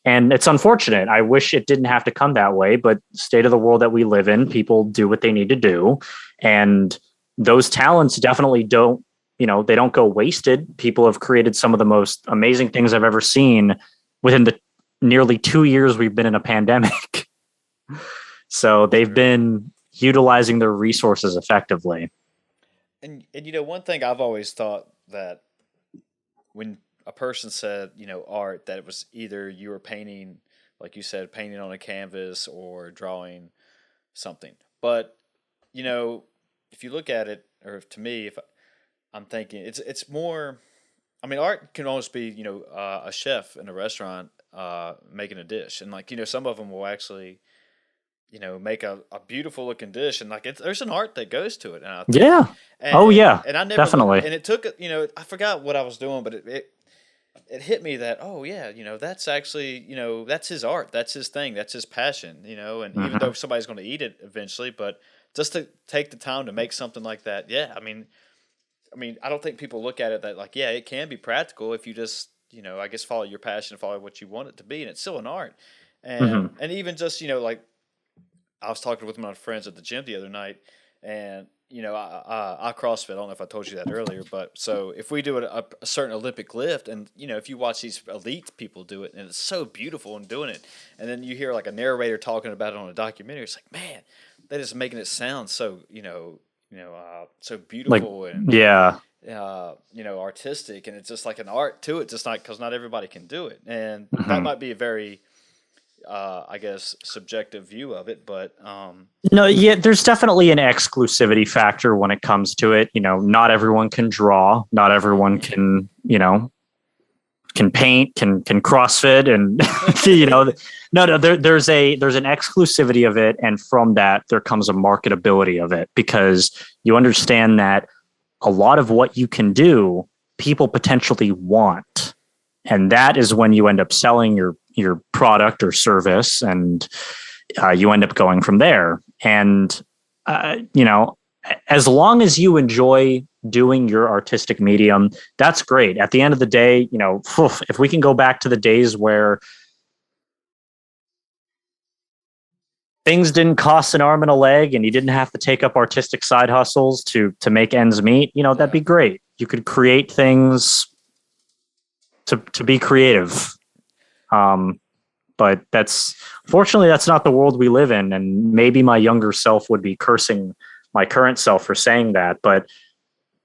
And it's unfortunate. I wish it didn't have to come that way, but state of the world that we live in, people do what they need to do. And those talents definitely don't, they don't go wasted. People have created some of the most amazing things I've ever seen within the nearly 2 years we've been in a pandemic. So they've true. been utilizing their resources effectively. And one thing I've always thought that when a person said, art, that it was either you were painting, like you said, painting on a canvas or drawing something. But, you know, if you look at it, or to me, if I'm thinking it's more, I mean, art can almost be, a chef in a restaurant making a dish. And like, some of them will actually, make a beautiful looking dish, and like there's an art that goes to it, and I think, Yeah. and Oh and, yeah, and I never looked, definitely. and it took, I forgot what I was doing, but it hit me that, oh yeah, that's actually, that's his art, that's his thing, that's his passion, and even Hmm. though somebody's going to eat it eventually, but just to take the time to make something like that, yeah, I mean, I don't think people look at it that like, yeah, it can be practical if you just, I guess follow your passion, follow what you want it to be, and it's still an art. Hmm. And even just like I was talking with my friends at the gym the other night, and I CrossFit. I don't know if I told you that earlier, but so if we do a certain Olympic lift, and if you watch these elite people do it, and it's so beautiful and doing it, and then you hear like a narrator talking about it on a documentary, it's like, man, that is making it sound so so Like, beautiful and yeah. artistic, and it's just like an art to it, just not because not everybody can do it, and that Mhm. might be a very I guess subjective view of it, but No, yeah, there's definitely an exclusivity factor when it comes to it. Not everyone can draw, not everyone mhm. can paint, can CrossFit, and you know, no, there's an exclusivity of it, and from that there comes a marketability of it because you understand that a lot of what you can do, people potentially want, and that is when you end up selling your product or service, and you end up going from there. And you know, as long as you enjoy doing your artistic medium, that's great. At the end of the day, if we can go back to the days where things didn't cost an arm and a leg and you didn't have to take up artistic side hustles to make ends meet, that'd Yeah. be great. You could create things to be creative. Um, but that's not the world we live in. And maybe my younger self would be cursing my current self for saying that. But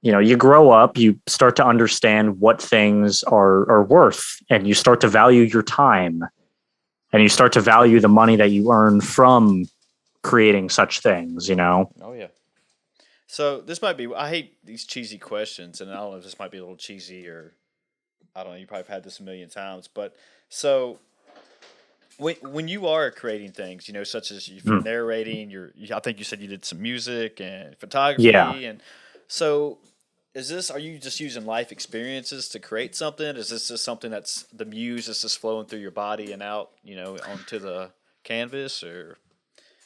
you grow up, you start to understand what things are worth, and you start to value your time, and you start to value the money that you earn from creating such things. Oh yeah. So this might be. I hate these cheesy questions, and I don't know if this might be a little cheesy or I don't know. You probably have had this a million times, but so when you are creating things, such as if you're Mm. narrating, I think you said you did some music and Yeah. photography, and so are you just using life experiences to create something? Is this just something that's the muse is just flowing through your body and out, onto the canvas, or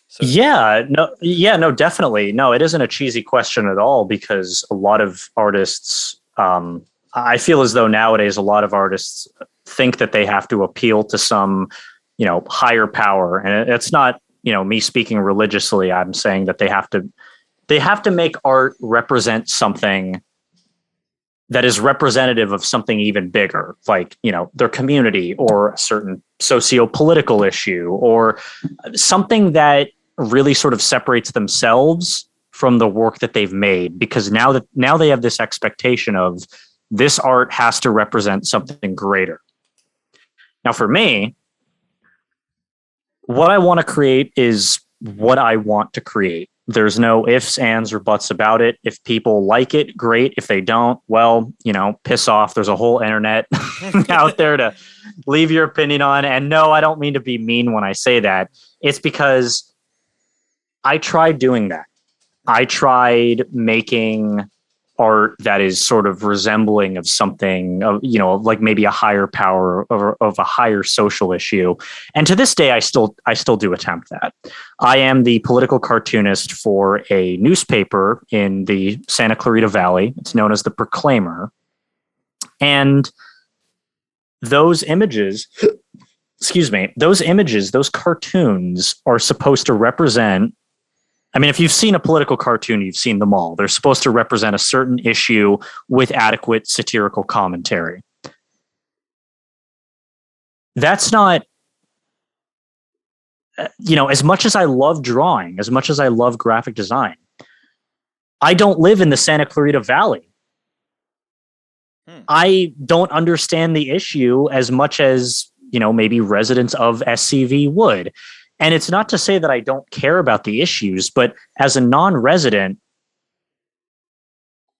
so to speak? No, definitely. No, it isn't a cheesy question at all because a lot of artists, I feel as though nowadays a lot of artists think that they have to appeal to some, higher power. And it's not, me speaking religiously. I'm saying that they have to make art represent something that is representative of something even bigger, like, their community or a certain socio-political issue or something that really sort of separates themselves from the work that they've made, because now they have this expectation of this art has to represent something greater. Now for me, what I want to create is what I want to create. There's no ifs, ands, or buts about it. If people like it, great. If they don't, well, piss off. There's a whole internet out there to leave your opinion on. And no, I don't mean to be mean when I say that. It's because I tried doing that. I tried making art that is sort of resembling of something of, like maybe a higher power or of a higher social issue. And to this day, I still do attempt that. I am the political cartoonist for a newspaper in the Santa Clarita Valley. It's known as the Proclaimer. And those images, excuse me, those cartoons are supposed to represent, I mean, if you've seen a political cartoon, you've seen them all. They're supposed to represent a certain issue with adequate satirical commentary. That's not, as much as I love drawing, as much as I love graphic design, I don't live in the Santa Clarita Valley. Hmm. I don't understand the issue as much as, maybe residents of SCV would. And it's not to say that I don't care about the issues, but as a non-resident,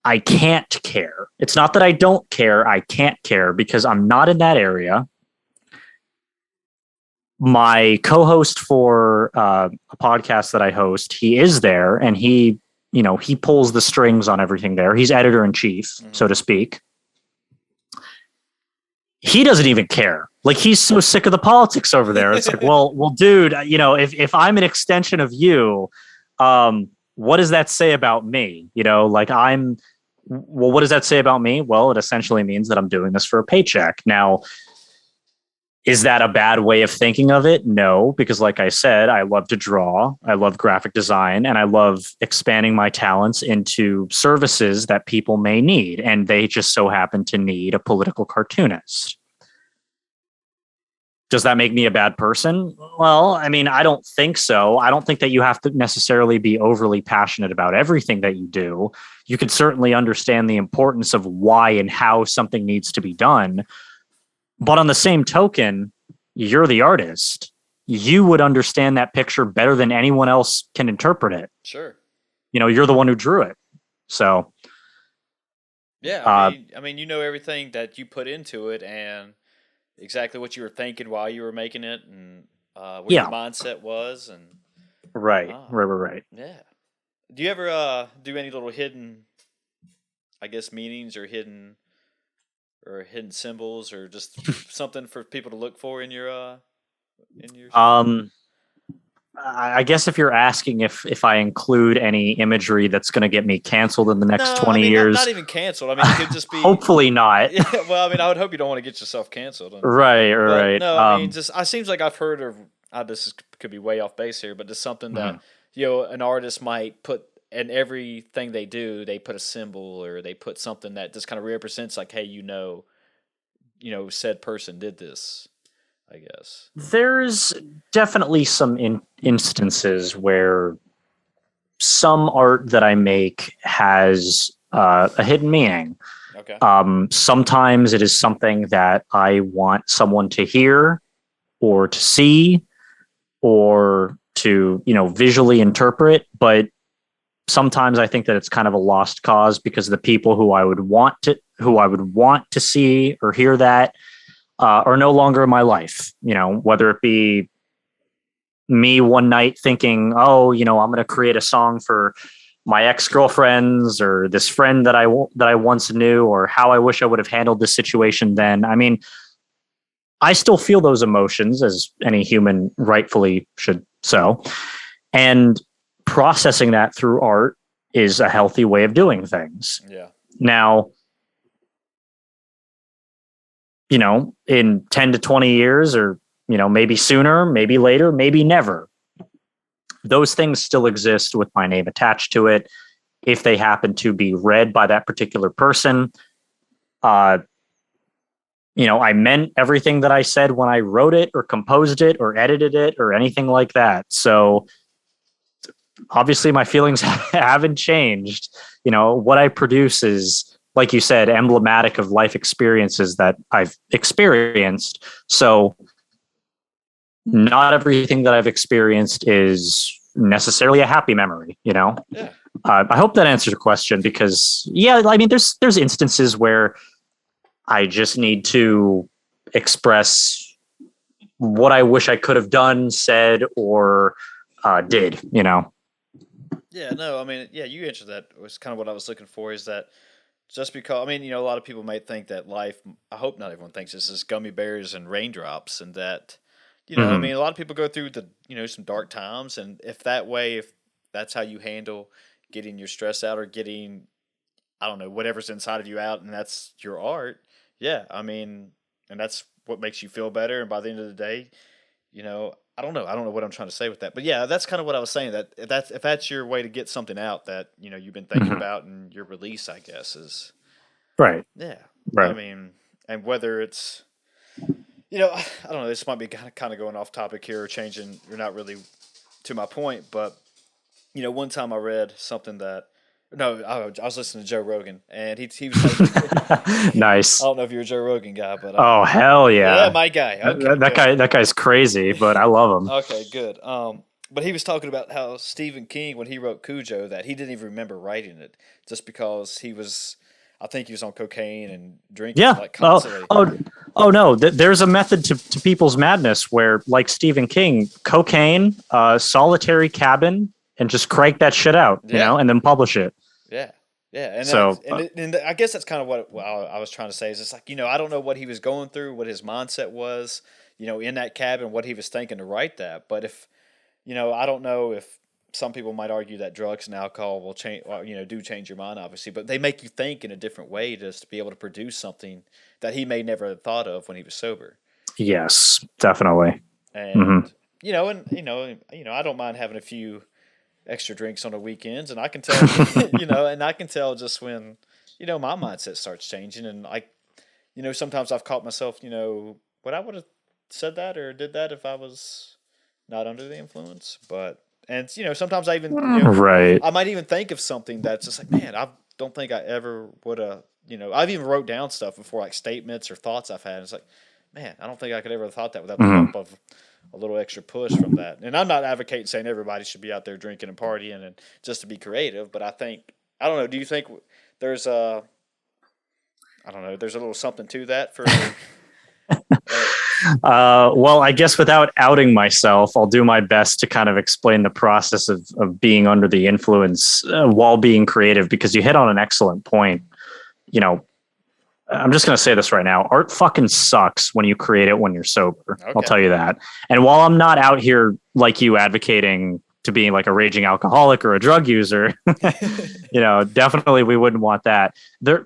I can't care. It's not that I don't care. I can't care because I'm not in that area. My co-host for a podcast that I host, he is there, and he pulls the strings on everything there. He's editor in chief, so to speak. He doesn't even care. Like, he's so sick of the politics over there. It's like, well, dude, if I'm an extension of you, what does that say about me? Well, what does that say about me? Well, it essentially means that I'm doing this for a paycheck. Now, Is that a bad way of thinking of it? No, because like I said, I love to draw, I love graphic design, and I love expanding my talents into services that people may need. And they just so happen to need a political cartoonist. Does that make me a bad person? Well, I mean, I don't think so. I don't think that you have to necessarily be overly passionate about everything that you do. You could certainly understand the importance of why and how something needs to be done. But on the same token, you're the artist. You would understand that picture better than anyone else can interpret it. Sure. You're the one who drew it. So, Yeah, uh, I mean, you know everything that you put into it, and exactly what you were thinking while you were making it, and what your yeah, mindset was, and right. yeah. Do you ever do any little hidden, I guess, meanings or hidden symbols or just something for people to look for in your stuff? Um, I guess if you're asking if I include any imagery that's going to get me canceled in the next No, I 20 mean not years, even canceled. I mean it could just be. hopefully not. Yeah, well, I mean, I would hope you don't want to get yourself canceled. Right, But right. no, I mean, just it seems like I've heard of. Could be way off base here, but just something that Mhm. an artist might put in everything they do. They put a symbol or they put something that just kind of represents, like, hey, said person did this. I guess. There's definitely some instances where some art that I make has a hidden meaning. Okay. Sometimes it is something that I want someone to hear or to see or to visually interpret, but sometimes I think that it's kind of a lost cause because the people who I would want to see or hear that are no longer in my life. Whether it be me one night thinking, oh, I'm going to create a song for my ex-girlfriends or this friend that I once knew, or how I wish I would have handled this situation then. I mean, I still feel those emotions as any human rightfully should so. And processing that through art is a healthy way of doing things. Yeah. Now, in 10 to 20 years, or, maybe sooner, maybe later, maybe never, those things still exist with my name attached to it. If they happen to be read by that particular person, I meant everything that I said when I wrote it or composed it or edited it or anything like that. So obviously my feelings haven't changed. What I produce is, like you said, emblematic of life experiences that I've experienced. So not everything that I've experienced is necessarily a happy memory, Yeah. I hope that answers your question, because I mean, there's instances where I just need to express what I wish I could have done, said, or did. Yeah. No, I mean, yeah, you answered that. Was kind of what I was looking for. Is that just because I mean, a lot of people might think that life. I hope not everyone thinks this is gummy bears and raindrops, and that I Mm-hmm. mean, a lot of people go through some dark times, and if that's how you handle getting your stress out or getting, I don't know, whatever's inside of you out, and that's your art. Yeah, I mean, and that's what makes you feel better. And by the end of the day, I don't know what I'm trying to say with that, but yeah, that's kind of what I was saying. That if that's your way to get something out that you've been thinking Mm-hmm. about, and your release, I guess is Right. yeah. I Right. mean, and whether it's I don't know. This might be kind of going off topic here or changing. You're not really to my point, but one time I read something that no, I was listening to Joe Rogan, and he was like, I Nice. don't know if you're a Joe Rogan guy, but Oh hell yeah, yeah. my guy. Okay, That guy's crazy, but I love him. okay, good. But he was talking about how Stephen King, when he wrote Cujo, that he didn't even remember writing it just because I think he was on cocaine and drinking Yeah. like constantly. Oh no. There's a method to people's madness where, like Stephen King, cocaine, solitary cabin, and just crank that shit out, Yeah, and then publish it. yeah, yeah, and So I guess that's kind of what I was trying to say. Is it's like I don't know what he was going through, what his mindset was, in that cabin, what he was thinking to write that. But if I don't know if some people might argue that drugs and alcohol will change, well, do change your mind, obviously, but they make you think in a different way just to be able to produce something that he may never have thought of when he was sober. Yes, definitely. Hmm. And I don't mind having a few extra drinks on the weekends, and I can tell, and I can tell just when, my mindset starts changing, and sometimes I've caught myself, what I would have said that or did that if I was not under the influence, but and sometimes I even Right. I might even think of something that's just like, man, I don't think I ever would have, I've even wrote down stuff before, like statements or thoughts I've had. And it's like, man, I don't think I could ever have thought that without the Hmm. help of a little extra push from that. And I'm not advocating saying everybody should be out there drinking and partying and just to be creative, but I don't know. Do you think there's a, I don't know, there's a little something to that for, Well, I guess without outing myself, I'll do my best to kind of explain the process of being under the influence while being creative, because you hit on an excellent point. You know, I'm just going to say this right now. Art fucking sucks when you create it when you're sober. I'll okay. tell you that. And while I'm not out here like you advocating to being like a raging alcoholic or a drug user, definitely we wouldn't want that.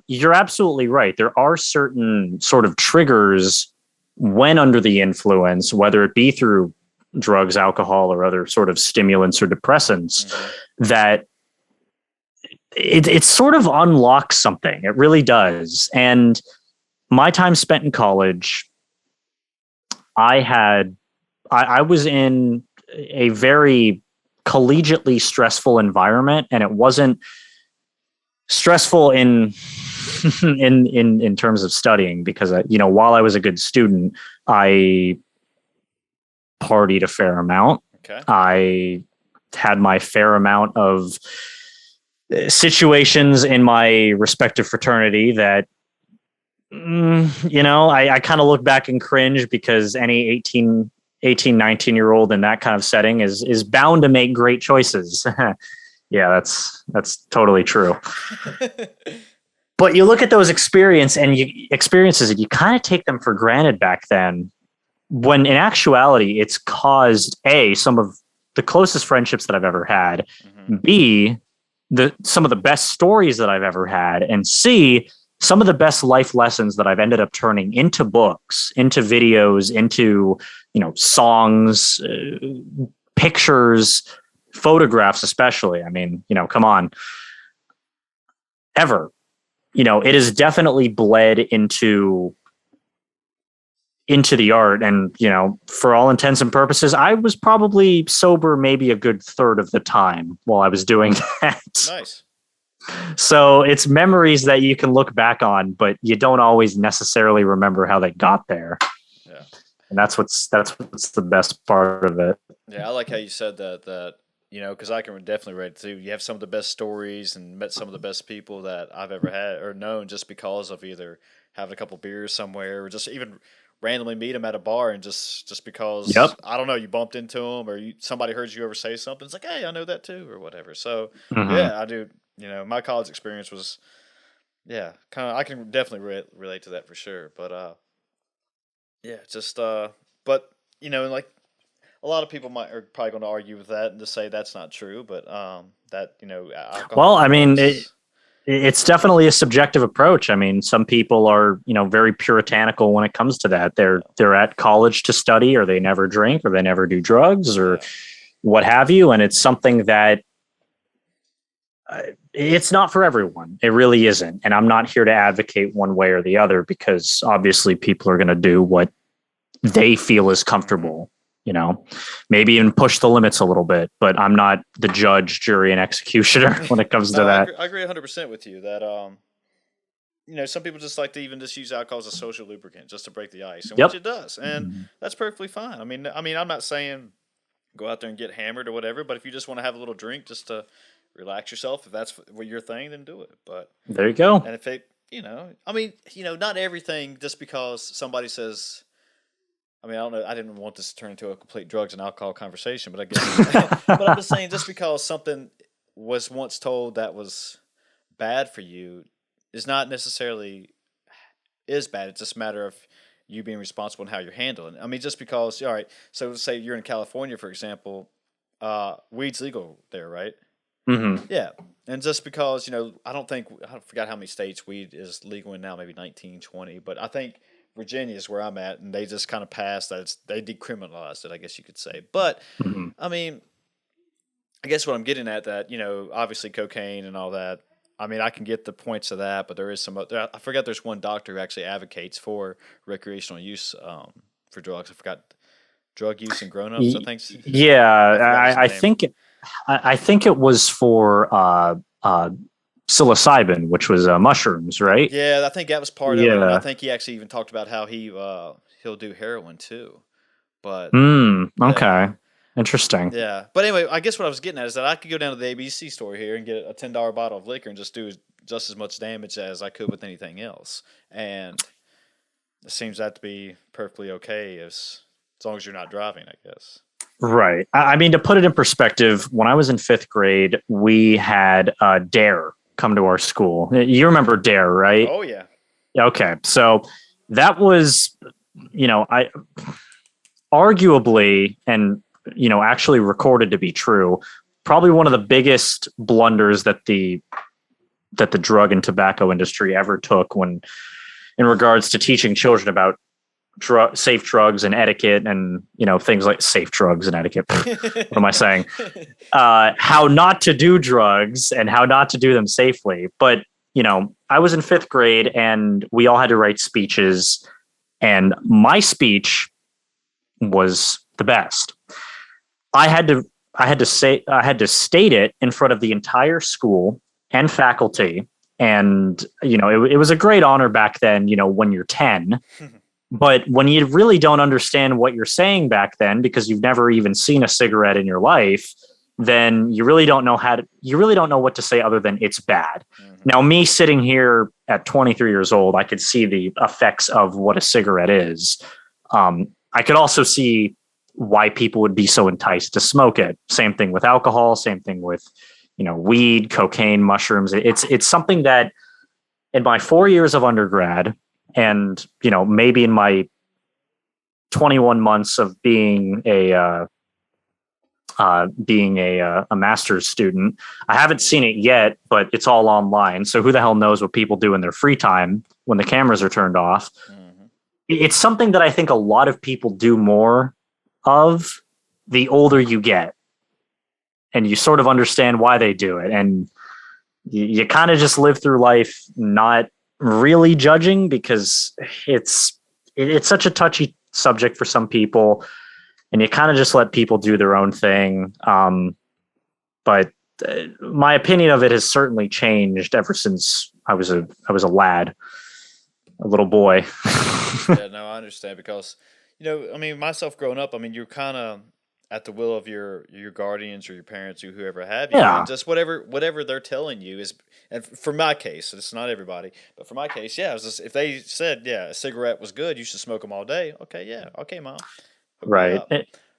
You're absolutely right. There are certain sort of triggers when under the influence, whether it be through drugs, alcohol, or other sort of stimulants or depressants, that it sort of unlocks something. It really does. And my time spent in college, I was in a very collegiately stressful environment, and it wasn't stressful in in terms of studying, because while I was a good student, I partied a fair amount. Okay. I had my fair amount of situations in my respective fraternity that I kind of look back and cringe, because any 19-year-old in that kind of setting is bound to make great choices. Yeah, that's totally true. But you look at those experiences and you kind of take them for granted back then, when in actuality it's caused some of the closest friendships that I've ever had, B, some of the best stories that I've ever had, and C, some of the best life lessons that I've ended up turning into books, into videos, into songs, pictures, photographs, especially. I mean, come on. It has definitely bled into the art. And, for all intents and purposes, I was probably sober maybe a good third of the time while I was doing that. Nice. So it's memories that you can look back on, but you don't always necessarily remember how they got there. Yeah. And that's what's the best part of it. Yeah, I like how you said that, because I can definitely relate to. You have some of the best stories and met some of the best people that I've ever had or known, just because of either having a couple beers somewhere or just even randomly meet them at a bar, and just because, Yep. I don't know, you bumped into them or somebody heard you ever say something. It's like, hey, I know that too, or whatever. So yeah, I do. My college experience was, yeah, kind of. I can definitely relate to that for sure. But yeah, just but like a lot of people are probably going to argue with that and just say that's not true. But that Well, alcohol I and mean, drugs. it's definitely a subjective approach. I mean, some people are, very puritanical when it comes to that. They're at college to study, or they never drink, or they never do drugs, or what have you. And it's something that it's not for everyone. It really isn't. And I'm not here to advocate one way or the other, because obviously people are going to do what they feel is comfortable. Maybe even push the limits a little bit, but I'm not the judge, jury, and executioner when it comes to that. I agree 100% with you that some people just like to even just use alcohol as a social lubricant just to break the ice, and which it does, and that's perfectly fine. I mean, I'm not saying go out there and get hammered or whatever, but if you just want to have a little drink just to relax yourself, if that's what your thing, then do it. But there you go. And if it, not everything just because somebody says. I mean, I don't know. I didn't want this to turn into a complete drugs and alcohol conversation, but I guess. But I'm just saying, just because something was once told that was bad for you is not necessarily is bad. It's just a matter of you being responsible and how you're handling it. I mean, just because, all right, so let's say you're in California, for example, weed's legal there, right? Mm-hmm. Yeah. And just because, I forgot how many states weed is legal in now, maybe 19, 20, but I think Virginia is where I'm at, and they just kind of passed that. They decriminalized it, I guess you could say. But Hmm. I mean, I guess what I'm getting at that, obviously cocaine and all that. I mean, I can get the points of that, but there is some. I forgot. There's one doctor who actually advocates for recreational use for drugs. I forgot drug use in grown-ups. I think. Yeah, I forgot his I name. think I think it was for psilocybin, which was mushrooms, right? Yeah, I think that was part of it, and I Yeah. think he actually even talked about how he'll do heroin too. But yeah, Okay. Interesting. yeah. But anyway, I guess what I was getting at is that I could go down to the ABC store here and get a $10 bottle of liquor and just do just as much damage as I could with anything else, and it seems that to be perfectly okay as long as you're not driving, I guess. Right. I mean, to put it in perspective, when I was in fifth grade, we had Dare come to our school. You remember Dare, right? Oh yeah. Okay. So that was, I arguably and, actually recorded to be true, probably one of the biggest blunders that the drug and tobacco industry ever took when in regards to teaching children about safe drugs and etiquette and things like safe drugs and etiquette. What am I saying? How not to do drugs and how not to do them safely. But I was in fifth grade and we all had to write speeches, and my speech was the best. I had to state it in front of the entire school and faculty, and it was a great honor back then. When you're 10. But when you really don't understand what you're saying back then, because you've never even seen a cigarette in your life, then you really don't know what to say other than it's bad. Mhm. Now, me sitting here at 23 years old, I could see the effects of what a cigarette is. I could also see why people would be so enticed to smoke it. Same thing with alcohol, same thing with, weed, cocaine, mushrooms. It's something that in my 4 years of undergrad, and maybe in my 21 months of being a master's student, I haven't seen it yet, but it's all online. So who the hell knows what people do in their free time when the cameras are turned off? Mhm. It's something that I think a lot of people do more of the older you get, and you sort of understand why they do it, and you kind of just live through life not really judging, because it's such a touchy subject for some people, and you kind of just let people do their own thing. But my opinion of it has certainly changed ever since I was a lad, a little boy. Yeah, no, I understand because, I mean, myself growing up, I mean, you're kind of at the will of your guardians or your parents or whoever have you, Yeah. and just whatever they're telling you is. And for my case, it's not everybody, but for my case, yeah, it was just, if they said, yeah, a cigarette was good, you should smoke them all day. Okay, yeah, okay, mom, hook me Right. up.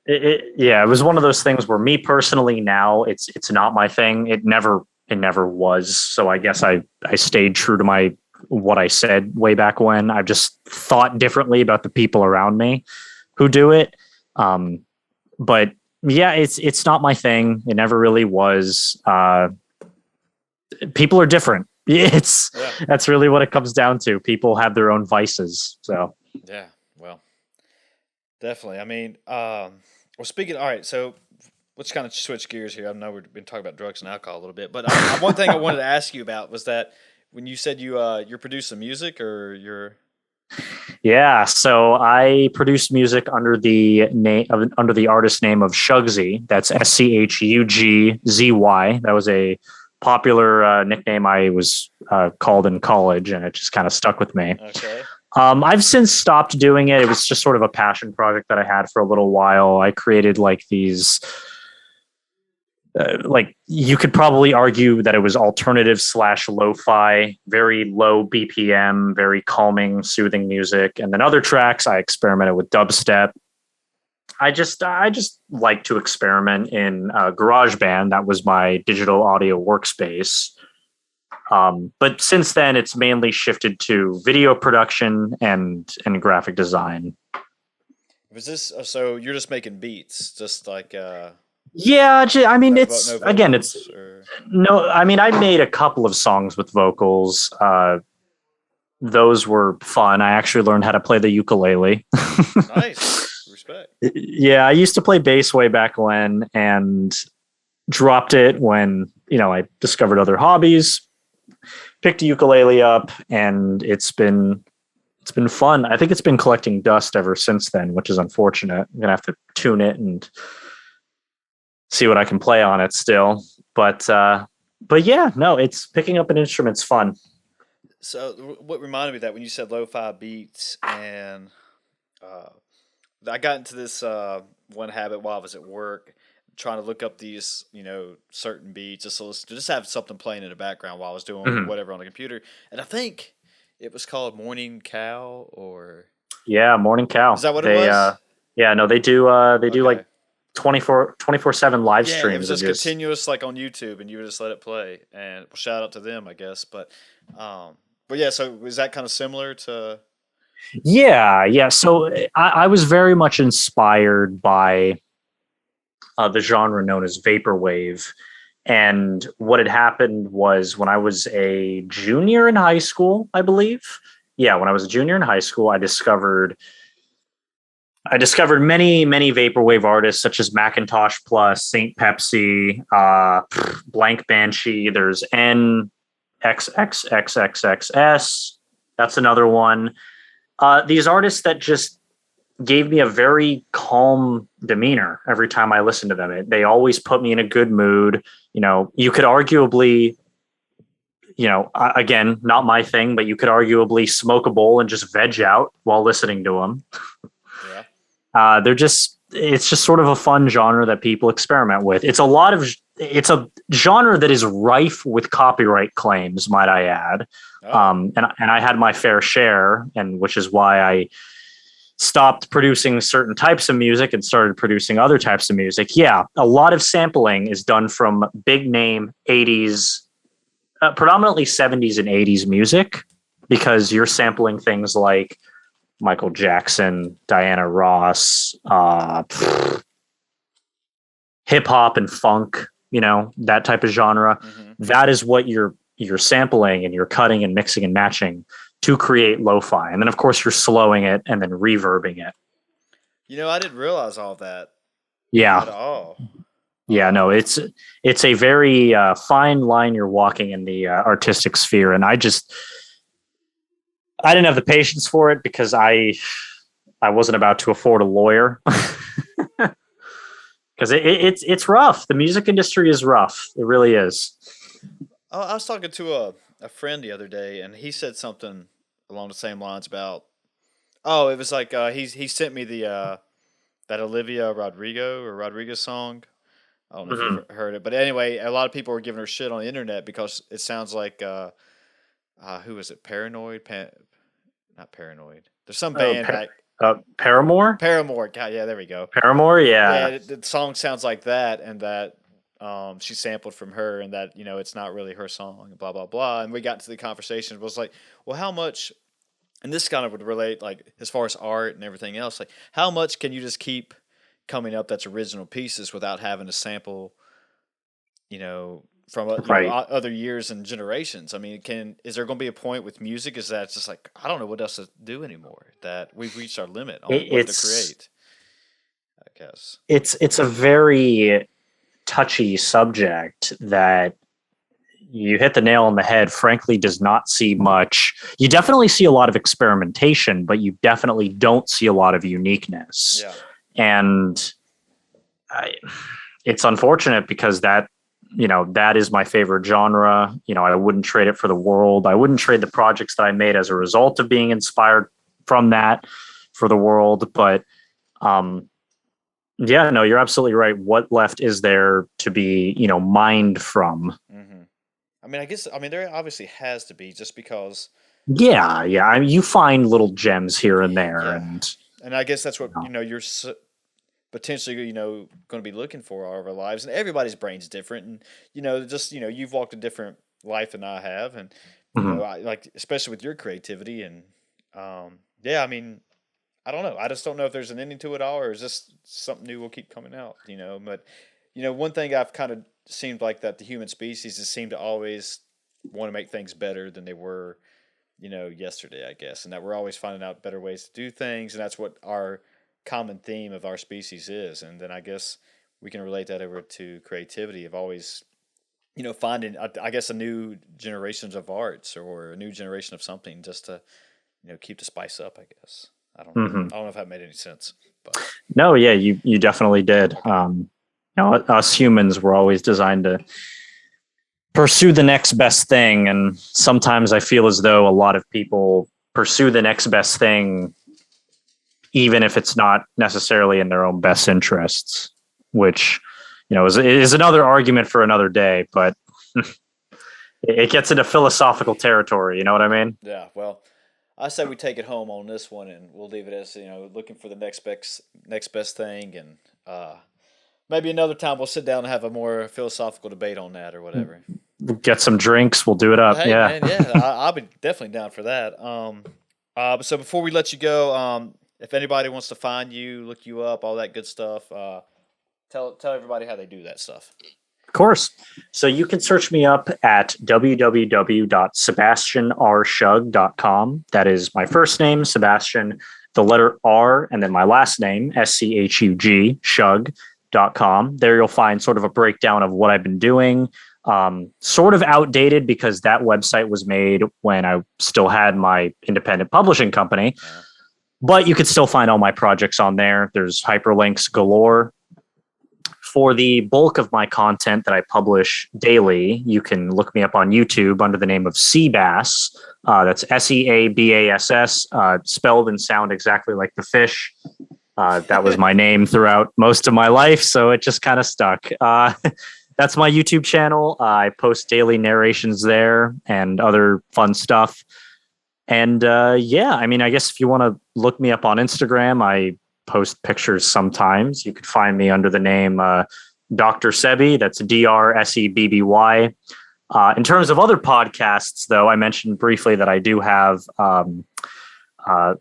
Yeah, it was one of those things where me personally now it's not my thing. It never was. So I guess I stayed true to what I said way back when. I've just thought differently about the people around me who do it. But yeah, it's not my thing. It never really was. People are different. That's really what it comes down to. People have their own vices. So Yeah, well, definitely. I mean, well, speaking. All right, so let's kind of switch gears here. I know we've been talking about drugs and alcohol a little bit, but one thing I wanted to ask you about was that when you said you're producing music or you're. Yeah, so I produced music under the artist name of Shugsy. That's Schugzy. That was a popular nickname I was called in college, and it just kind of stuck with me. Okay. I've since stopped doing it. It was just sort of a passion project that I had for a little while. I created like these. Like you could probably argue that it was alternative / lo-fi, very low BPM, very calming, soothing music. And then other tracks, I experimented with dubstep. I just like to experiment in GarageBand. That was my digital audio workspace. But since then, it's mainly shifted to video production and graphic design. Was this so? You're just making beats, just like. Yeah, I mean, No it's vocals, again, it's or... no. I mean, I made a couple of songs with vocals. those were fun. I actually learned how to play the ukulele. Nice. Respect. Yeah, I used to play bass way back when and dropped it when, I discovered other hobbies, picked a ukulele up, and it's been fun. I think it's been collecting dust ever since then, which is unfortunate. I'm gonna have to tune it and see what I can play on it still. But yeah, no, it's picking up an instrument's fun. So what reminded me of that when you said lo-fi beats and uh, I got into this one habit while I was at work, trying to look up these, certain beats, just to listen, to just have something playing in the background while I was doing Mhm. whatever on the computer. And I think it was called Morning Cow, or Yeah, Morning is Cow. that what it was? Yeah, no, they do like Okay. 24/7 live Yeah, it was streams and just just continuous, like on YouTube, and you would just let it play. And well, shout out to them, I guess. But yeah. So was that kind of similar to? yeah, yeah. So I was very much inspired by the genre known as vaporwave. And what had happened was when I was a junior in high school, I believe. Yeah, when I was a junior in high school, I discovered many, many vaporwave artists such as Macintosh Plus, Saint Pepsi, Blank Banshee. There's NXXXXXS. That's another one. These artists that just gave me a very calm demeanor every time I listened to them. They always put me in a good mood. You could arguably, again, not my thing, but you could arguably smoke a bowl and just veg out while listening to them. Yeah. It's just sort of a fun genre that people experiment with. It's a genre that is rife with copyright claims, might I add. Oh. And I had my fair share, and which is why I stopped producing certain types of music and started producing other types of music. Yeah, a lot of sampling is done from big name 80s, predominantly 70s and 80s music, because you're sampling things like Michael Jackson, Diana Ross, hip hop and funk, that type of genre. Hmm. That is what you're sampling and you're cutting and mixing and matching to create lo-fi. And then of course you're slowing it and then reverbing it. I didn't realize all that Yeah. at all. Yeah, no, Um, it's a very fine line you're walking in the artistic sphere, and I didn't have the patience for it because I wasn't about to afford a lawyer because it's rough. The music industry is rough. It really is. I was talking to a friend the other day, and he said something along the same lines about. Oh, it was like he sent me the that Olivia Rodrigo song. I don't know if you've Mhm. heard it, but anyway, a lot of people were giving her shit on the internet because it sounds like who is it? Not Paranoid. There's some Uh, band Par- back. Paramore. Paramore. God, yeah, there we go. Paramore. Yeah, Yeah. the song sounds like that, and that she sampled from her, and that it's not really her song, and blah blah blah. And we got to the conversation. It was like, well, how much? And this kind of would relate, like as far as art and everything else. Like, how much can you just keep coming up that's original pieces without having to sample, from Right. other years and generations? I mean, is there going to be a point with music? Is that it's just like I don't know what else to do anymore? That we've reached our limit on It, what to it's create. I guess. it's a very touchy subject that you hit the nail on the head. Frankly, does not see much. You definitely see a lot of experimentation, but you definitely don't see a lot of uniqueness. Yeah. And I, it's unfortunate because that is my favorite genre. I wouldn't trade it for the world. I wouldn't trade the projects that I made as a result of being inspired from that for the world. But um, yeah, no, you're absolutely right. What left is there to be, mined from? Hmm. I mean, there obviously has to be just because. Yeah, yeah. I mean, you find little gems here and there, Yeah, and and I guess that's what you know, you're potentially going to be looking for all of our lives, and everybody's brain's different, and just you've walked a different life than I have, and mhm. I like especially with your creativity, and yeah, I mean, I don't know, I just don't know if there's an ending to it all, or is this something new will keep coming out, but one thing I've kind of seemed like that the human species just seem to always want to make things better than they were yesterday, I guess, and that we're always finding out better ways to do things, and that's what our common theme of our species is. And then I guess we can relate that over to creativity of always, finding, I guess, a new generations of arts or a new generation of something just to, keep the spice up, I guess. I don't know if that made any sense. But. No, yeah, you definitely did. Okay. Us humans were always designed to pursue the next best thing. And sometimes I feel as though a lot of people pursue the next best thing, even if it's not necessarily in their own best interests, which, is another argument for another day, but it gets into philosophical territory. You know what I mean? Yeah. Well, I say we take it home on this one, and we'll leave it as, looking for the next best thing. And maybe another time we'll sit down and have a more philosophical debate on that or whatever. We'll get some drinks. We'll do it up. Hey, yeah. Man, yeah. I'll be definitely down for that. So before we let you go, if anybody wants to find you, look you up, all that good stuff, tell everybody how they do that stuff. Of course. So you can search me up at www.sebastianrschug.com. That is my first name, Sebastian, the letter R, and then my last name, Schug, Schug.com. There you'll find sort of a breakdown of what I've been doing. Sort of outdated because that website was made when I still had my independent publishing company. But you could still find all my projects on there. There's hyperlinks galore. For the bulk of my content that I publish daily, you can look me up on YouTube under the name of Seabass. That's Seabass, spelled and sound exactly like the fish. That was my name throughout most of my life, so it just kind of stuck. That's my YouTube channel. I post daily narrations there and other fun stuff. And I guess if you want to look me up on Instagram, I post pictures sometimes. You could find me under the name Dr. Sebi. That's DRSEBBY. In terms of other podcasts, though, I mentioned briefly that I do have a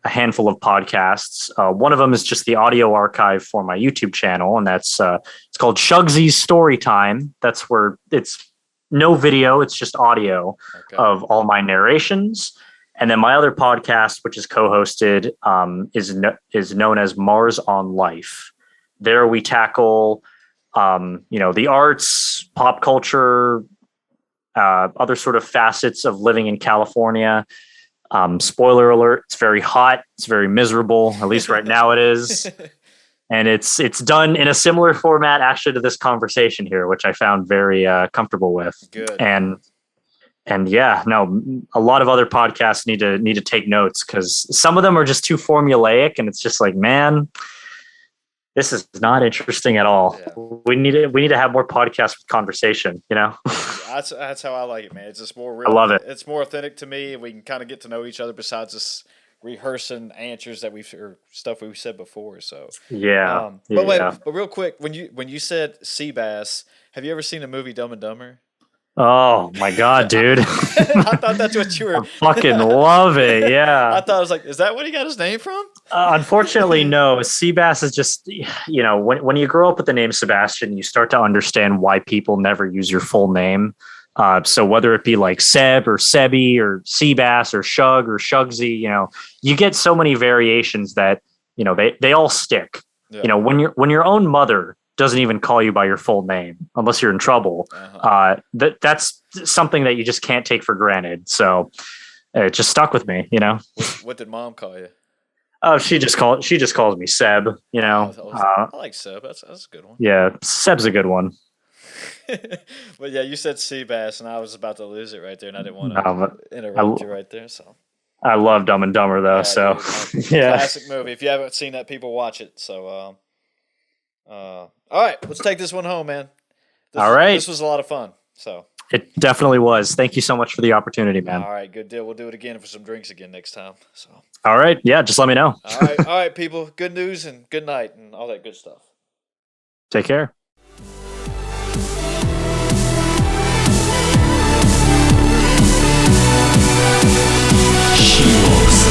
handful of podcasts. One of them is just the audio archive for my YouTube channel, and that's it's called Shugsy's Story Time. That's where it's no video, it's just audio of all my narrations. And then my other podcast, which is co-hosted, is known as Mars on Life. There we tackle, the arts, pop culture, other sort of facets of living in California. Spoiler alert: it's very hot, it's very miserable. At least right now it is, and it's done in a similar format actually to this conversation here, which I found very comfortable with. Good. And yeah, no, a lot of other podcasts need to take notes because some of them are just too formulaic, and it's just like, man, this is not interesting at all. Yeah. We need to have more podcasts with conversation. That's how I like it, man. It's just more real. I love it. It's more authentic to me, and we can kind of get to know each other besides just rehearsing answers that or stuff we've said before. So yeah. But wait, but real quick, when you said Seabass, have you ever seen the movie Dumb and Dumber? Oh my God, dude. I thought that's what you were. I fucking love it. Yeah. I thought I was like, is that where he got his name from? Unfortunately, no. Seabass is just, when you grow up with the name Sebastian, you start to understand why people never use your full name. So whether it be like Seb or Sebi or Seabass or Schug or Shugsy, you get so many variations that, they all stick. Yeah. When your own mother doesn't even call you by your full name unless you're in trouble. That's something that you just can't take for granted. So it just stuck with me, What did mom call you? Oh, she just calls me Seb, I like Seb. That's a good one. Yeah, Seb's a good one. But yeah, you said Seabass, and I was about to lose it right there, and I didn't want to interrupt you right there. So I love Dumb and Dumber though. Yeah, dude, classic movie. If you haven't seen that, people watch it. So all right, let's take this one home, man. This was a lot of fun. So it definitely was. Thank you so much for the opportunity, man. All right, good deal. We'll do it again for some drinks again next time. So all right, yeah, just let me know. All right, people. Good news and good night and all that good stuff. Take care. She looks